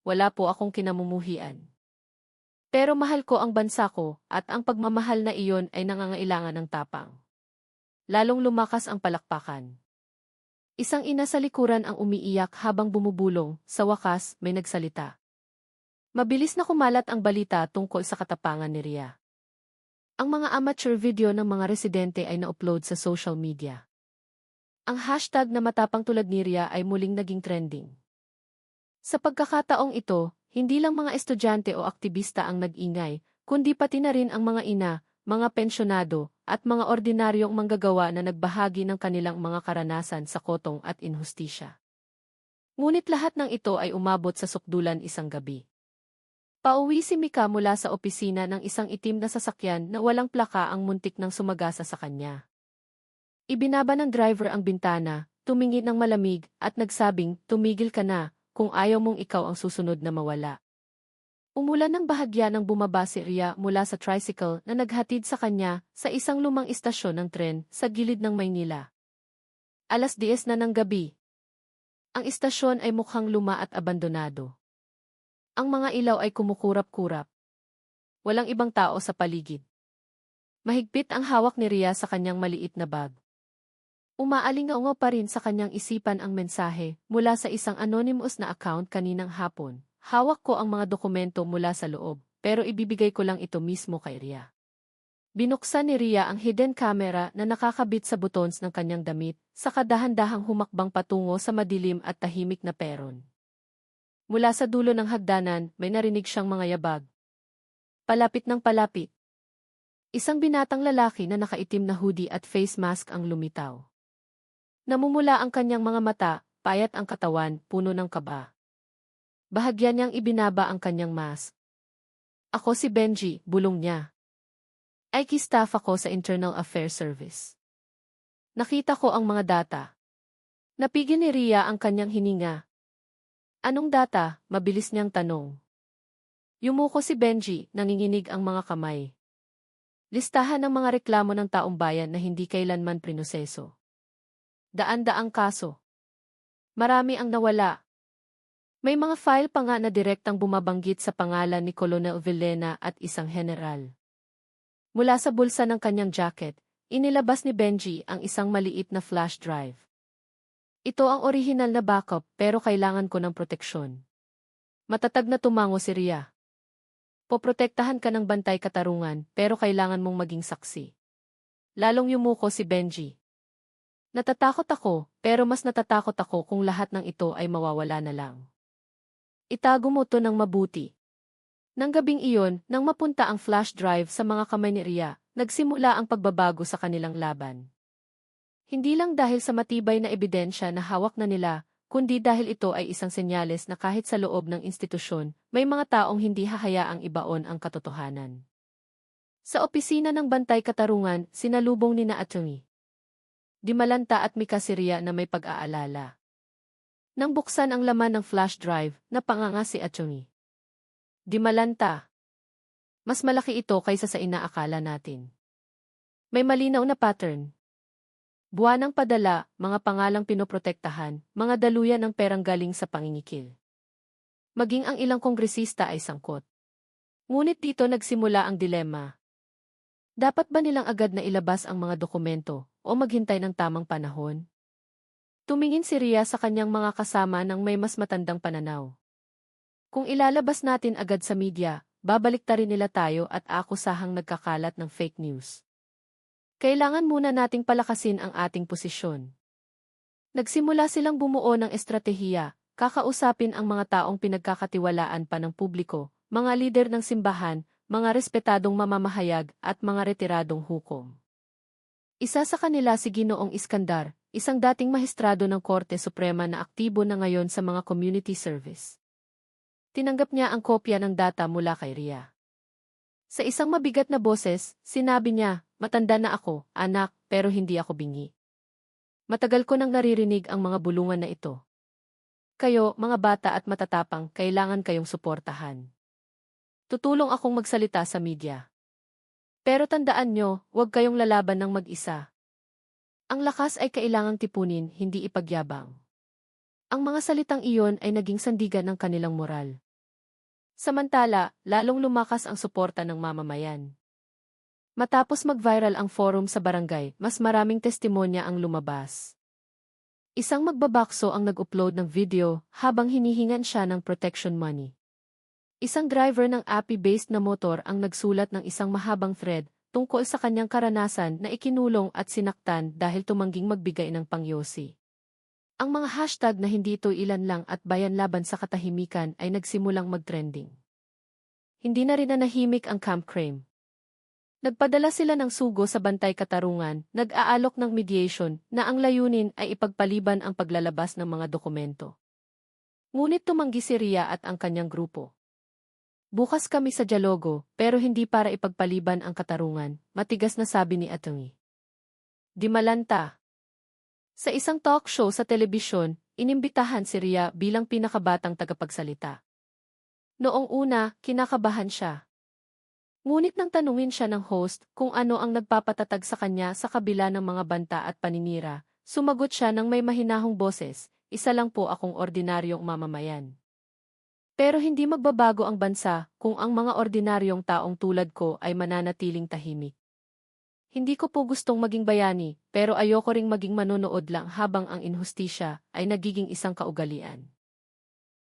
Wala po akong kinamumuhian. Pero mahal ko ang bansa ko at ang pagmamahal na iyon ay nangangailangan ng tapang. Lalong lumakas ang palakpakan. Isang ina sa likuran ang umiiyak habang bumubulong, sa wakas may nagsalita. Mabilis na kumalat ang balita tungkol sa katapangan ni Rhea. Ang mga amateur video ng mga residente ay na-upload sa social media. Ang hashtag na matapang tulad ni Rhea ay muling naging trending. Sa pagkakataong ito, hindi lang mga estudyante o aktivista ang nag-ingay, kundi pati na rin ang mga ina, mga pensyonado, at mga ordinaryong manggagawa na nagbahagi ng kanilang mga karanasan sa kotong at inhustisya. Ngunit lahat ng ito ay umabot sa sukdulan isang gabi. Pauwi si Mika mula sa opisina ng isang itim na sasakyan na walang plaka ang muntik ng sumagasa sa kanya. Ibinaba ng driver ang bintana, tumingin ng malamig, at nagsabing, tumigil ka na, kung ayaw mong ikaw ang susunod na mawala. Umulan ng bahagya nang bumaba si Ria mula sa tricycle na naghatid sa kanya sa isang lumang istasyon ng tren sa gilid ng Maynila. 10:00 na ng gabi. Ang istasyon ay mukhang luma at abandonado. Ang mga ilaw ay kumukurap-kurap. Walang ibang tao sa paligid. Mahigpit ang hawak ni Ria sa kanyang maliit na bag. Umaalingaungaw pa rin sa kanyang isipan ang mensahe mula sa isang anonymous na account kaninang hapon. Hawak ko ang mga dokumento mula sa loob, pero ibibigay ko lang ito mismo kay Ria. Binuksan ni Ria ang hidden camera na nakakabit sa buttons ng kanyang damit, saka dahan-dahang humakbang patungo sa madilim at tahimik na peron. Mula sa dulo ng hagdanan, may narinig siyang mga yabag. Palapit ng palapit. Isang binatang lalaki na nakaitim na hoodie at face mask ang lumitaw. Namumula ang kanyang mga mata, payat ang katawan, puno ng kaba. Bahagya niyang ibinaba ang kanyang mask. Ako si Benji, bulong niya. IT staff ako sa Internal Affairs Service. Nakita ko ang mga data. Napigil ni Ria ang kanyang hininga. Anong data? Mabilis niyang tanong. Yumuko si Benji, nanginginig ang mga kamay. Listahan ng mga reklamo ng taong bayan na hindi kailanman prinoseso. Daan-daang kaso. Marami ang nawala. May mga file pa nga na direktang bumabanggit sa pangalan ni Colonel Villena at isang general. Mula sa bulsa ng kanyang jacket, inilabas ni Benji ang isang maliit na flash drive. Ito ang orihinal na backup pero kailangan ko ng proteksyon. Matatag na tumango si Ria. Poprotektahan ka ng bantay katarungan pero kailangan mong maging saksi. Lalong yumuko si Benji. Natatakot ako pero mas natatakot ako kung lahat ng ito ay mawawala na lang. Itago mo to ng mabuti. Nang gabing iyon, nang mapunta ang flash drive sa mga kamay ni Ria, nagsimula ang pagbabago sa kanilang laban. Hindi lang dahil sa matibay na ebidensya na hawak na nila, kundi dahil ito ay isang senyales na kahit sa loob ng institusyon, may mga taong hindi hahayaang ibaon ang katotohanan. Sa opisina ng Bantay Katarungan, sinalubong ni na Atty. Dimalanta at Mika si Ria na may pag-aalala. Nang buksan ang laman ng flash drive, napanganga si Atty. Dimalanta. Mas malaki ito kaysa sa inaakala natin. May malinaw na pattern. Buwanang padala, mga pangalang pinoprotektahan, mga daluyan ng perang galing sa pangingikil. Maging ang ilang kongresista ay sangkot. Ngunit dito nagsimula ang dilema. Dapat ba nilang agad na ilabas ang mga dokumento o maghintay ng tamang panahon? Tumingin si Ria sa kanyang mga kasama ng may mas matandang pananaw. Kung ilalabas natin agad sa media, babaliktarin nila tayo at akusahang nagkakalat ng fake news. Kailangan muna nating palakasin ang ating posisyon. Nagsimula silang bumuo ng estratehiya, kakausapin ang mga taong pinagkakatiwalaan pa ng publiko, mga lider ng simbahan, mga respetadong mamamahayag at mga retiradong hukom. Isa sa kanila si Ginoong Iskandar, isang dating maestrado ng Korte Suprema na aktibo na ngayon sa mga community service. Tinanggap niya ang kopya ng data mula kay Ria. Sa isang mabigat na boses, sinabi niya, matanda na ako, anak, pero hindi ako bingi. Matagal ko nang naririnig ang mga bulungan na ito. Kayo, mga bata at matatapang, kailangan kayong suportahan. Tutulong akong magsalita sa media. Pero tandaan nyo, huwag kayong lalaban ng mag-isa. Ang lakas ay kailangang tipunin, hindi ipagyabang. Ang mga salitang iyon ay naging sandigan ng kanilang moral. Samantala, lalong lumakas ang suporta ng mamamayan. Matapos mag-viral ang forum sa barangay, mas maraming testimonya ang lumabas. Isang magbabakso ang nag-upload ng video habang hinihingan siya ng protection money. Isang driver ng API-based na motor ang nagsulat ng isang mahabang thread tungkol sa kanyang karanasan na ikinulong at sinaktan dahil tumangging magbigay ng pangyosi. Ang mga hashtag na hindi ito ilan lang at bayan laban sa katahimikan ay nagsimulang mag-trending. Hindi na rin nanahimik ang Camp Crame. Nagpadala sila ng sugo sa Bantay Katarungan, nag-aalok ng mediation na ang layunin ay ipagpaliban ang paglalabas ng mga dokumento. Ngunit tumanggi si Ria at ang kanyang grupo. Bukas kami sa dialogo, pero hindi para ipagpaliban ang katarungan, matigas na sabi ni Atty. Dimalanta. Sa isang talk show sa telebisyon, inimbitahan si Ria bilang pinakabatang tagapagsalita. Noong una, kinakabahan siya. Ngunit nang tanungin siya ng host kung ano ang nagpapatatag sa kanya sa kabila ng mga banta at paninira, sumagot siya ng may mahinahong boses, "Isa lang po akong ordinaryong mamamayan. Pero hindi magbabago ang bansa kung ang mga ordinaryong taong tulad ko ay mananatiling tahimik. Hindi ko po gustong maging bayani, pero ayoko ring maging manonood lang habang ang inhustisya ay nagiging isang kaugalian."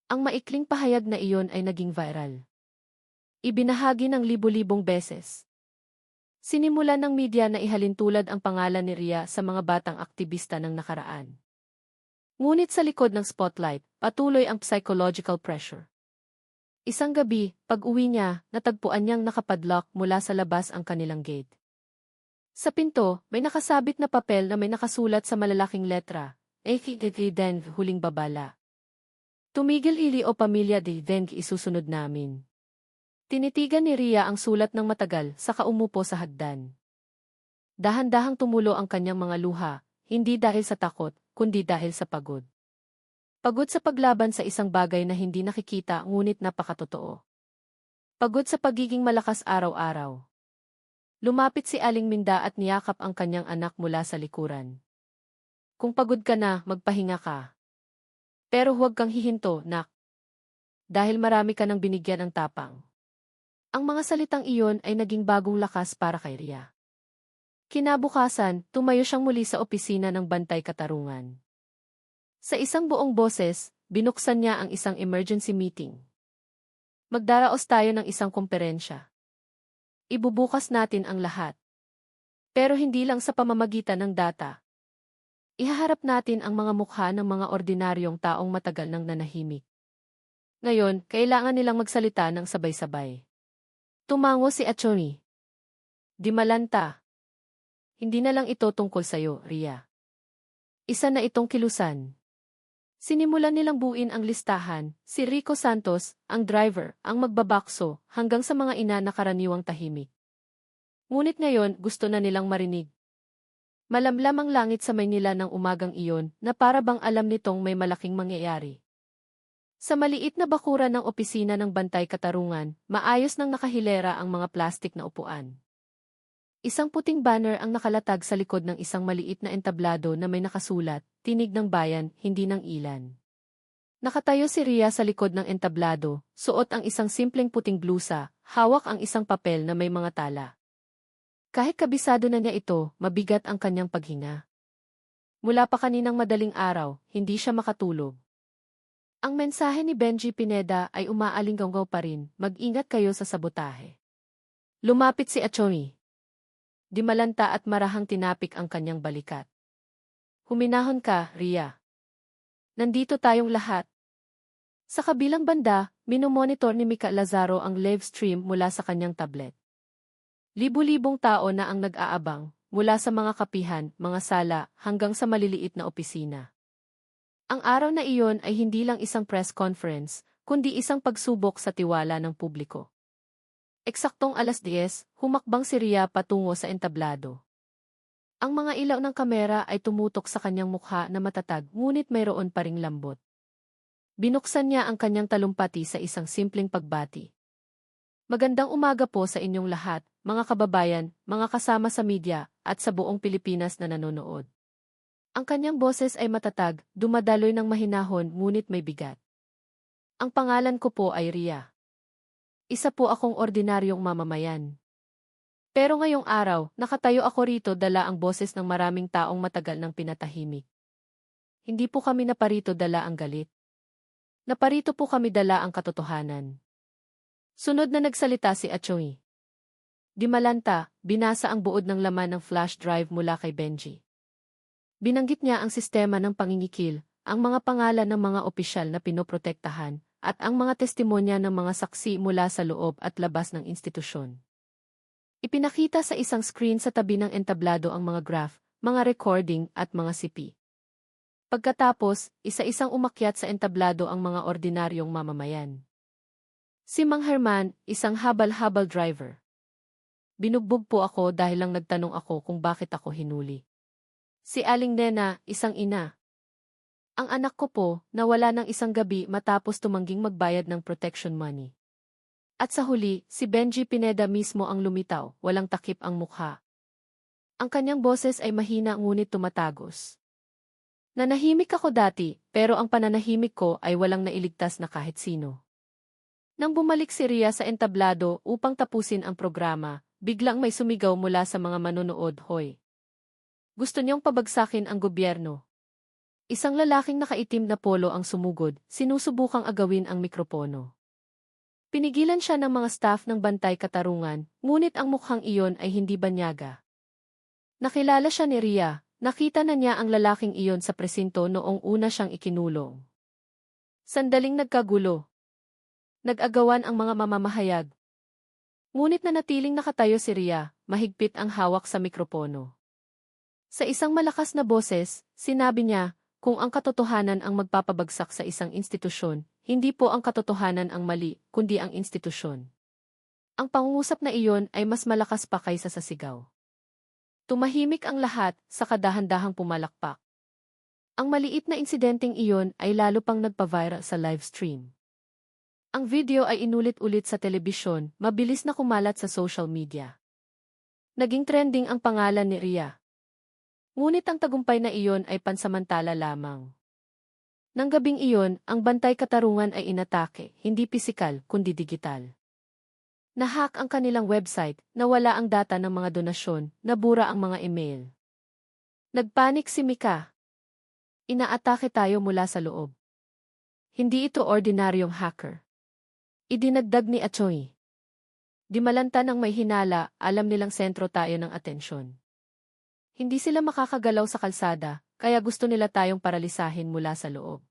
Ang maikling pahayag na iyon ay naging viral. Ibinahagi ng libu-libong beses. Sinimulan ng media na ihalintulad ang pangalan ni Rhea sa mga batang aktivista ng nakaraan. Ngunit sa likod ng spotlight, patuloy ang psychological pressure. Isang gabi, pag-uwi niya, natagpuan niyang nakapadlock mula sa labas ang kanilang gate. Sa pinto, may nakasabit na papel na may nakasulat sa malalaking letra, "Den huling babala. Tumigil ili o pamilya de Deng isusunod namin." Tinitigan ni Rhea ang sulat ng matagal saka umupo sa hagdan. Dahan-dahang tumulo ang kanyang mga luha, hindi dahil sa takot, kundi dahil sa pagod. Pagod sa paglaban sa isang bagay na hindi nakikita ngunit napakatotoo. Pagod sa pagiging malakas araw-araw. Lumapit si Aling Minda at niyakap ang kanyang anak mula sa likuran. "Kung pagod ka na, magpahinga ka. Pero huwag kang hihinto, nak. Dahil marami ka nang binigyan ng tapang." Ang mga salitang iyon ay naging bagong lakas para kay Rhea. Kinabukasan, tumayo siyang muli sa opisina ng Bantay Katarungan. Sa isang buong boses, binuksan niya ang isang emergency meeting. "Magdaraos tayo ng isang komperensya. Ibubukas natin ang lahat. Pero hindi lang sa pamamagitan ng data. Ihaharap natin ang mga mukha ng mga ordinaryong taong matagal nang nanahimik. Ngayon, kailangan nilang magsalita ng sabay-sabay." Tumango si Atty. "Di malanta. Hindi na lang ito tungkol sa'yo, Rhea. Isa na itong kilusan." Sinimulan nilang buuin ang listahan, si Rico Santos, ang driver, ang magbabakso, hanggang sa mga ina na karaniwang tahimik. Ngunit ngayon, gusto na nilang marinig. Malamlam ang langit sa Maynila ng umagang iyon na para bang alam nitong may malaking mangyayari. Sa maliit na bakuran ng opisina ng Bantay Katarungan, maayos nang nakahilera ang mga plastik na upuan. Isang puting banner ang nakalatag sa likod ng isang maliit na entablado na may nakasulat, "Tinig ng Bayan, hindi ng ilan." Nakatayo si Rhea sa likod ng entablado, suot ang isang simpleng puting blusa, hawak ang isang papel na may mga tala. Kahit kabisado na niya ito, mabigat ang kanyang paghinga. Mula pa kaninang madaling araw, hindi siya makatulog. Ang mensahe ni Benji Pineda ay umaalinggaw pa rin, "Mag-ingat kayo sa sabotahe." Lumapit si Atty. Di malanta at marahang tinapik ang kanyang balikat. "Huminahon ka, Rhea. Nandito tayong lahat." Sa kabilang banda, minomonitor ni Mika Lazaro ang live stream mula sa kanyang tablet. Libu-libong tao na ang nag-aabang, mula sa mga kapihan, mga sala, hanggang sa maliliit na opisina. Ang araw na iyon ay hindi lang isang press conference, kundi isang pagsubok sa tiwala ng publiko. Eksaktong 10:00, humakbang si Rhea patungo sa entablado. Ang mga ilaw ng kamera ay tumutok sa kanyang mukha na matatag ngunit mayroon pa ring lambot. Binuksan niya ang kanyang talumpati sa isang simpleng pagbati. "Magandang umaga po sa inyong lahat, mga kababayan, mga kasama sa media, at sa buong Pilipinas na nanonood." Ang kanyang boses ay matatag, dumadaloy ng mahinahon ngunit may bigat. "Ang pangalan ko po ay Rhea. Isa po akong ordinaryong mamamayan. Pero ngayong araw, nakatayo ako rito dala ang boses ng maraming taong matagal nang pinatahimik. Hindi po kami naparito dala ang galit. Naparito po kami dala ang katotohanan." Sunod na nagsalita si Atty. Di malanta, binasa ang buod ng laman ng flash drive mula kay Benji. Binanggit niya ang sistema ng pangingikil, ang mga pangalan ng mga opisyal na pinoprotektahan, at ang mga testimonya ng mga saksi mula sa loob at labas ng institusyon. Ipinakita sa isang screen sa tabi ng entablado ang mga graph, mga recording at mga CP. Pagkatapos, isa-isang umakyat sa entablado ang mga ordinaryong mamamayan. Si Mang Herman, isang habal-habal driver. "Binugbog po ako dahil lang nagtanong ako kung bakit ako hinuli." Si Aling Nena, isang ina. "Ang anak ko po, nawala ng isang gabi matapos tumangging magbayad ng protection money. At sa huli, si Benji Pineda mismo ang lumitaw, walang takip ang mukha. Ang kanyang boses ay mahina ngunit tumatagos. Nanahimik ako dati, pero ang pananahimik ko ay walang nailigtas na kahit sino. Nang bumalik si Ria sa entablado upang tapusin ang programa, biglang may sumigaw mula sa mga manonood, "Hoy! Gusto niyong pabagsakin ang gobyerno?" Isang lalaking nakaitim na polo ang sumugod, sinusubukang agawin ang mikropono. Pinigilan siya ng mga staff ng Bantay Katarungan, ngunit ang mukhang iyon ay hindi banyaga. Nakilala siya ni Ria, nakita na niya ang lalaking iyon sa presinto noong una siyang ikinulong. Sandaling nagkagulo. Nag-agawan ang mga mamamahayag. Ngunit nanatiling nakatayo si Ria, mahigpit ang hawak sa mikropono. Sa isang malakas na boses, sinabi niya, kung ang katotohanan ang magpapabagsak sa isang institusyon, hindi po ang katotohanan ang mali, kundi ang institusyon. Ang pangungusap na iyon ay mas malakas pa kaysa sa sigaw. Tumahimik ang lahat, sa kadahan-dahang pumalakpak. Ang maliit na insidenteng iyon ay lalo pang nagpa-viral sa live stream. Ang video ay inulit-ulit sa telebisyon, mabilis na kumalat sa social media. Naging trending ang pangalan ni Ria. Ngunit ang tagumpay na iyon ay pansamantala lamang. Nang gabing iyon, ang Bantay Katarungan ay inatake, hindi pisikal, kundi digital. Nahack ang kanilang website, nawala ang data ng mga donasyon, nabura ang mga email. Nagpanik si Mika. Inaatake tayo mula sa loob. Hindi ito ordinaryong hacker. Idinagdag ni Achoy. Di malanta ng may hinala, alam nilang sentro tayo ng atensyon. Hindi sila makakagalaw sa kalsada, kaya gusto nila tayong paralisahin mula sa loob.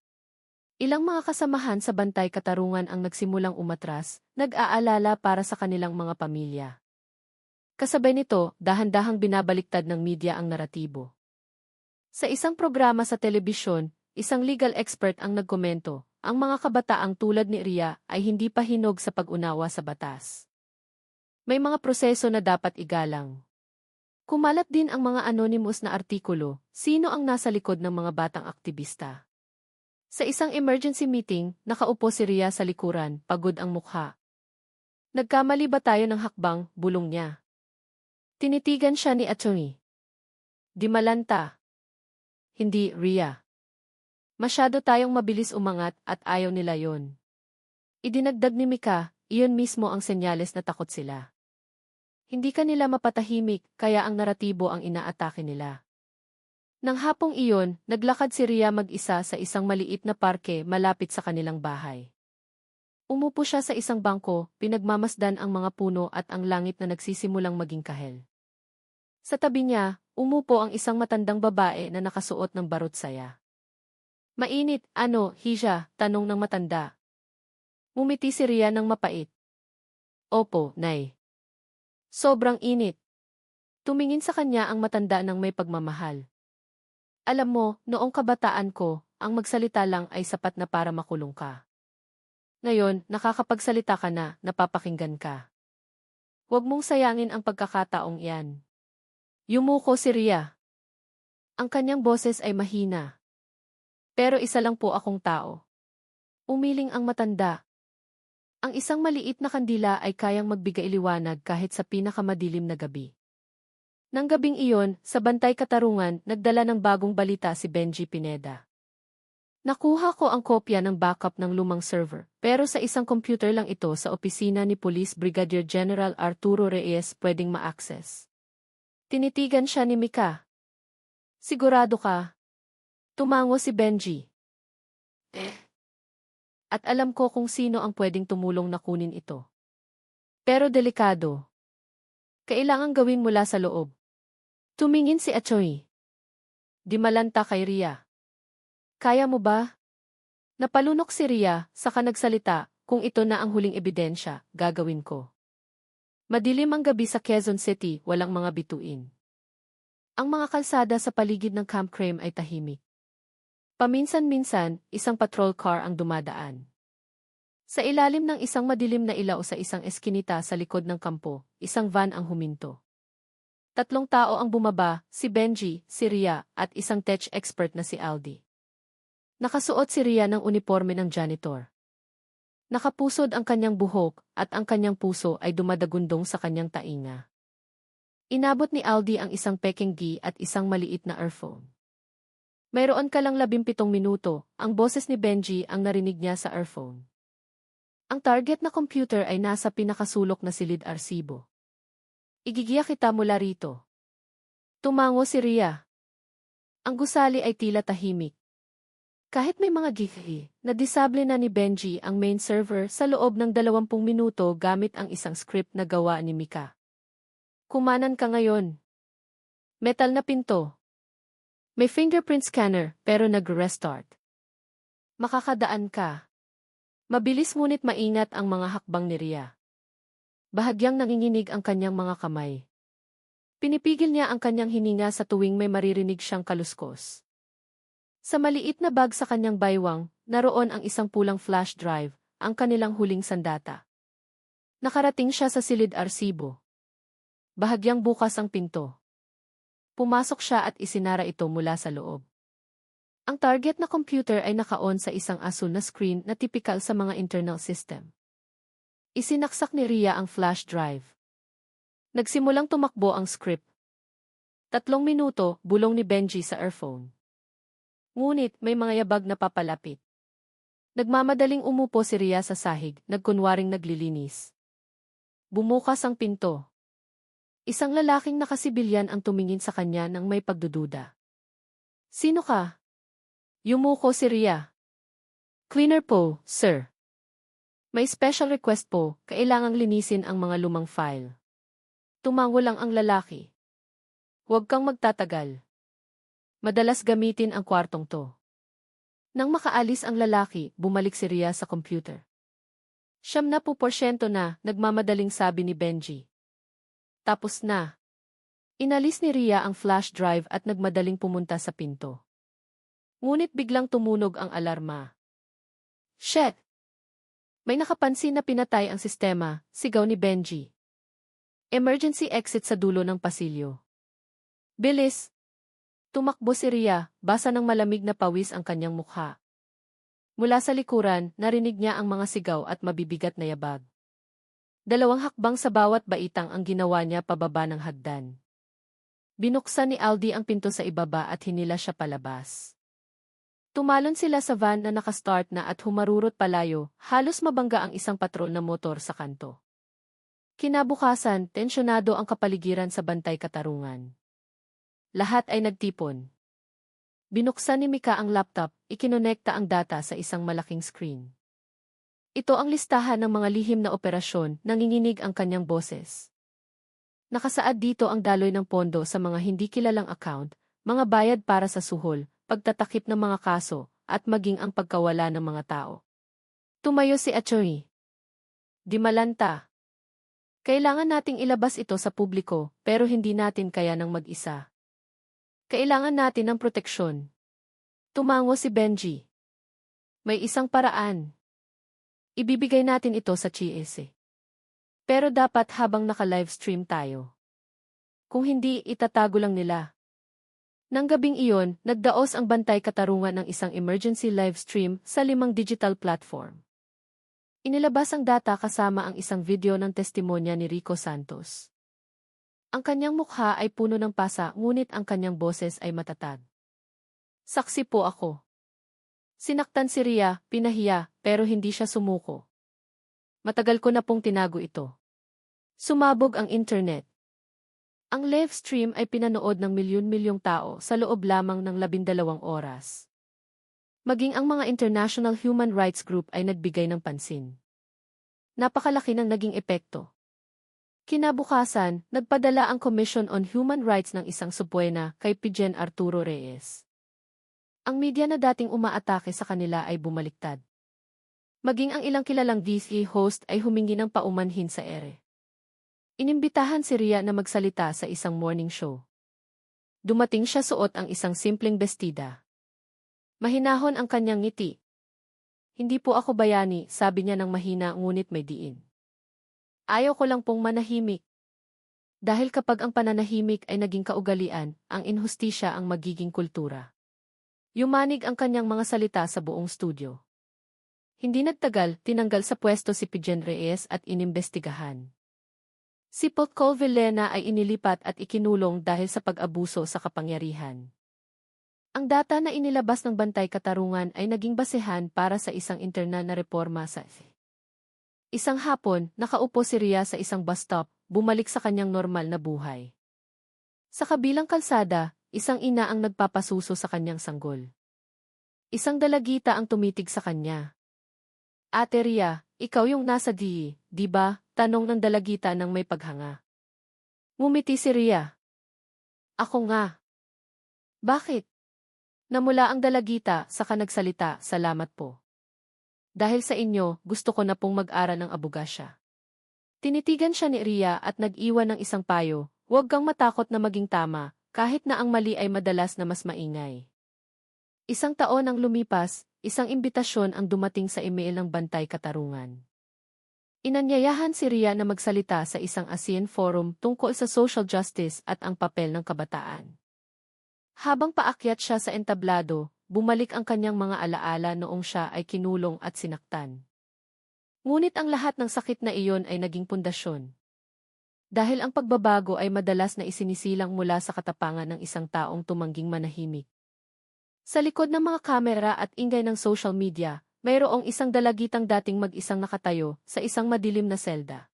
Ilang mga kasamahan sa Bantay Katarungan ang nagsimulang umatras, nag-aalala para sa kanilang mga pamilya. Kasabay nito, dahan-dahang binabaliktad ng media ang naratibo. Sa isang programa sa telebisyon, isang legal expert ang nagkomento, ang mga kabataang tulad ni Ria ay hindi pa hinog sa pag-unawa sa batas. May mga proseso na dapat igalang. Kumalat din ang mga anonymous na artikulo, sino ang nasa likod ng mga batang aktivista. Sa isang emergency meeting, nakaupo si Ria sa likuran, pagod ang mukha. Nagkamali ba tayo ng hakbang, bulong niya. Tinitigan siya ni Atty. Di malanta. Hindi, Ria. Masyado tayong mabilis umangat at ayaw nila yon. Idinagdag ni Mika, iyon mismo ang senyales na takot sila. Hindi kanila mapatahimik, kaya ang naratibo ang inaatake nila. Nang hapong iyon, naglakad si Ria mag-isa sa isang maliit na parke malapit sa kanilang bahay. Umupo siya sa isang bangko, pinagmamasdan ang mga puno at ang langit na nagsisimulang maging kahel. Sa tabi niya, umupo ang isang matandang babae na nakasuot ng barot saya. Mainit, ano, Hisha? Tanong ng matanda. Ngumiti si Ria ng mapait. Opo, Nay. Sobrang init. Tumingin sa kanya ang matanda ng may pagmamahal. Alam mo, noong kabataan ko, ang magsalita lang ay sapat na para makulong ka. Ngayon, nakakapagsalita ka na, napapakinggan ka. Huwag mong sayangin ang pagkakataong iyan. Yumuko si Ria. Ang kanyang boses ay mahina. Pero isa lang po akong tao. Umiling ang matanda. Ang isang maliit na kandila ay kayang magbigay liwanag kahit sa pinakamadilim na gabi. Nang gabing iyon, sa Bantay Katarungan, nagdala ng bagong balita si Benji Pineda. Nakuha ko ang kopya ng backup ng lumang server, pero sa isang computer lang ito sa opisina ni Police Brigadier General Arturo Reyes pwedeng ma-access. Tinitigan siya ni Mika. Sigurado ka? Tumango si Benji. At alam ko kung sino ang pwedeng tumulong na kunin ito. Pero delikado. Kailangang gawin mula sa loob. Tumingin si Achoy. Di malanta kay Ria. Kaya mo ba? Napalunok si Ria, saka nagsalita, kung ito na ang huling ebidensya, gagawin ko. Madilim ang gabi sa Quezon City, walang mga bituin. Ang mga kalsada sa paligid ng Camp Crame ay tahimik. Paminsan-minsan, isang patrol car ang dumadaan. Sa ilalim ng isang madilim na ilaw sa isang eskinita sa likod ng kampo, isang van ang huminto. 3 tao ang bumaba, si Benji, si Ria, at isang tech expert na si Aldi. Nakasuot si Ria ng uniforme ng janitor. Nakapusod ang kanyang buhok at ang kanyang puso ay dumadagundong sa kanyang tainga. Inabot ni Aldi ang isang peking gi at isang maliit na earphone. Mayroon ka lang 17 minuto, ang boses ni Benji ang narinig niya sa earphone. Ang target na computer ay nasa pinakasulok na silid arsibo. Igigiya kita mula rito. Tumango si Rhea. Ang gusali ay tila tahimik. Kahit may mga gigli, nadisable na ni Benji ang main server sa loob ng 20 minuto gamit ang isang script na gawa ni Mika. Kumanan ka ngayon. Metal na pinto. May fingerprint scanner pero nag-restart. Makakadaan ka. Mabilis ngunit maingat ang mga hakbang ni Rhea. Bahagyang nanginginig ang kanyang mga kamay. Pinipigil niya ang kanyang hininga sa tuwing may maririnig siyang kaluskos. Sa maliit na bag sa kanyang baywang, naroon ang isang pulang flash drive, ang kanilang huling sandata. Nakarating siya sa silid arsibo. Bahagyang bukas ang pinto. Pumasok siya at isinara ito mula sa loob. Ang target na computer ay naka-on sa isang asul na screen na tipikal sa mga internal system. Isinaksak ni Rhea ang flash drive. Nagsimulang tumakbo ang script. 3 minuto, bulong ni Benji sa earphone. Ngunit may mga yabag na papalapit. Nagmamadaling umupo si Rhea sa sahig, nagkunwaring naglilinis. Bumukas ang pinto. Isang lalaking nakasibilyan ang tumingin sa kanya nang may pagdududa. Sino ka? Yumuko si Rhea. Cleaner po, sir. May special request po, kailangang linisin ang mga lumang file. Tumango lang ang lalaki. Huwag kang magtatagal. Madalas gamitin ang kwartong to. Nang makaalis ang lalaki, bumalik si Rhea sa computer. 70% na, nagmamadaling sabi ni Benji. Tapos na. Inalis ni Rhea ang flash drive at nagmadaling pumunta sa pinto. Ngunit biglang tumunog ang alarma. Shit! May nakapansin na pinatay ang sistema, sigaw ni Benji. Emergency exit sa dulo ng pasilyo. Bilis! Tumakbo si Rhea, basa ng malamig na pawis ang kanyang mukha. Mula sa likuran, narinig niya ang mga sigaw at mabibigat na yabag. 2 hakbang sa bawat baitang ang ginawa niya pababa ng hagdan. Binuksan ni Aldi ang pinto sa ibaba at hinila siya palabas. Tumalon sila sa van na nakastart na at humarurot palayo, halos mabangga ang isang patrol na motor sa kanto. Kinabukasan, tensyonado ang kapaligiran sa bantay katarungan. Lahat ay nagtipon. Binuksan ni Mika ang laptop, ikinonekta ang data sa isang malaking screen. Ito ang listahan ng mga lihim na operasyon, nanginginig ang kanyang boses. Nakasaad dito ang daloy ng pondo sa mga hindi kilalang account, mga bayad para sa suhol, pagtatakip ng mga kaso, at maging ang pagkawala ng mga tao. Tumayo si Attorney. Di malanta. Kailangan nating ilabas ito sa publiko, pero hindi natin kaya ng mag-isa. Kailangan natin ng proteksyon. Tumango si Benji. May isang paraan. Ibibigay natin ito sa GSA. Pero dapat habang naka-livestream tayo. Kung hindi, itatago lang nila. Nang gabing iyon, nagdaos ang bantay katarungan ng isang emergency livestream sa 5 digital platform. Inilabas ang data kasama ang isang video ng testimonya ni Rico Santos. Ang kanyang mukha ay puno ng pasa ngunit ang kanyang boses ay matatag. Saksi po ako. Sinaktan si Rhea, pinahiya, pero hindi siya sumuko. Matagal ko na pong tinago ito. Sumabog ang internet. Ang live stream ay pinanood ng milyon-milyong tao sa loob lamang ng 12 oras. Maging ang mga international human rights group ay nagbigay ng pansin. Napakalaki ng naging epekto. Kinabukasan, nagpadala ang Commission on Human Rights ng isang subpoena kay Pigen Arturo Reyes. Ang media na dating umaatake sa kanila ay bumaliktad. Maging ang ilang kilalang VC host ay humingi ng paumanhin sa ere. Inimbitahan si Rhea na magsalita sa isang morning show. Dumating siya suot ang isang simpleng bestida. Mahinahon ang kanyang ngiti. Hindi po ako bayani, sabi niya ng mahina ngunit may diin. Ayaw ko lang pong manahimik. Dahil kapag ang pananahimik ay naging kaugalian, ang inhustisya ang magiging kultura. Yumanig ang kanyang mga salita sa buong studio. Hindi nagtagal, tinanggal sa pwesto si Pijen Reyes at inimbestigahan. Si Paul Villena ay inilipat at ikinulong dahil sa pag-abuso sa kapangyarihan. Ang data na inilabas ng Bantay Katarungan ay naging basehan para sa isang internal na reporma sa isang hapon, nakaupo si Ria sa isang bus stop, bumalik sa kanyang normal na buhay. Sa kabilang kalsada, isang ina ang nagpapasuso sa kanyang sanggol. Isang dalagita ang tumitig sa kanya. Ate Ria, ikaw yung nasa di ba? Tanong ng dalagita ng may paghanga. Ngumiti si Ria. Ako nga. Bakit? Namula ang dalagita, saka nagsalita, salamat po. Dahil sa inyo, gusto ko na pong mag-aral ng abogasya. Tinitigan siya ni Ria at nag-iwan ng isang payo, huwag kang matakot na maging tama, kahit na ang mali ay madalas na mas maingay. Isang taon ang lumipas, isang imbitasyon ang dumating sa email ng Bantay Katarungan. Inanyayahan si Ria na magsalita sa isang ASEAN forum tungkol sa social justice at ang papel ng kabataan. Habang paakyat siya sa entablado, bumalik ang kanyang mga alaala noong siya ay kinulong at sinaktan. Ngunit ang lahat ng sakit na iyon ay naging pundasyon. Dahil ang pagbabago ay madalas na isinisilang mula sa katapangan ng isang taong tumangging manahimik. Sa likod ng mga kamera at ingay ng social media, mayroong isang dalagitang dating mag-isang nakatayo sa isang madilim na selda.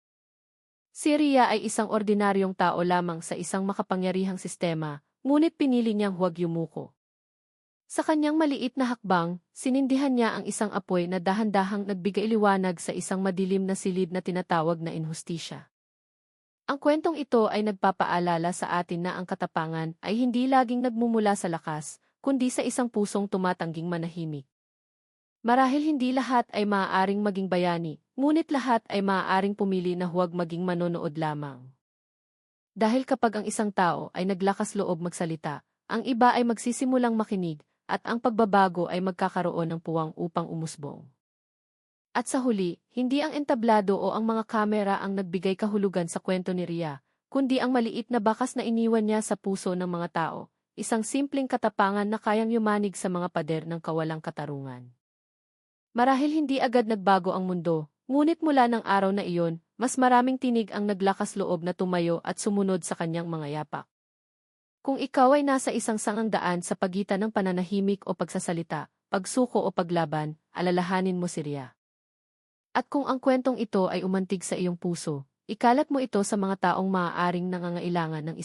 Si Ria ay isang ordinaryong tao lamang sa isang makapangyarihang sistema, ngunit pinili niyang huwag yumuko. Sa kanyang maliit na hakbang, sinindihan niya ang isang apoy na dahan-dahang nagbigay liwanag sa isang madilim na silid na tinatawag na inhustisya. Ang kwentong ito ay nagpapaalala sa atin na ang katapangan ay hindi laging nagmumula sa lakas, kundi sa isang pusong tumatangging manahimik. Marahil hindi lahat ay maaaring maging bayani, ngunit lahat ay maaaring pumili na huwag maging manonood lamang. Dahil kapag ang isang tao ay naglakas loob magsalita, ang iba ay magsisimulang makinig, at ang pagbabago ay magkakaroon ng puwang upang umusbong. At sa huli, hindi ang entablado o ang mga kamera ang nagbigay kahulugan sa kwento ni Ria, kundi ang maliit na bakas na iniwan niya sa puso ng mga tao, isang simpleng katapangan na kayang yumanig sa mga pader ng kawalang katarungan. Marahil hindi agad nagbago ang mundo, ngunit mula ng araw na iyon, mas maraming tinig ang naglakas loob na tumayo at sumunod sa kanyang mga yapak. Kung ikaw ay nasa isang daan sa pagitan ng pananahimik o pagsasalita, pagsuko o paglaban, alalahanin mo si Ria. At kung ang kwentong ito ay umantig sa iyong puso, ikalat mo ito sa mga taong maaaring nangangailangan ng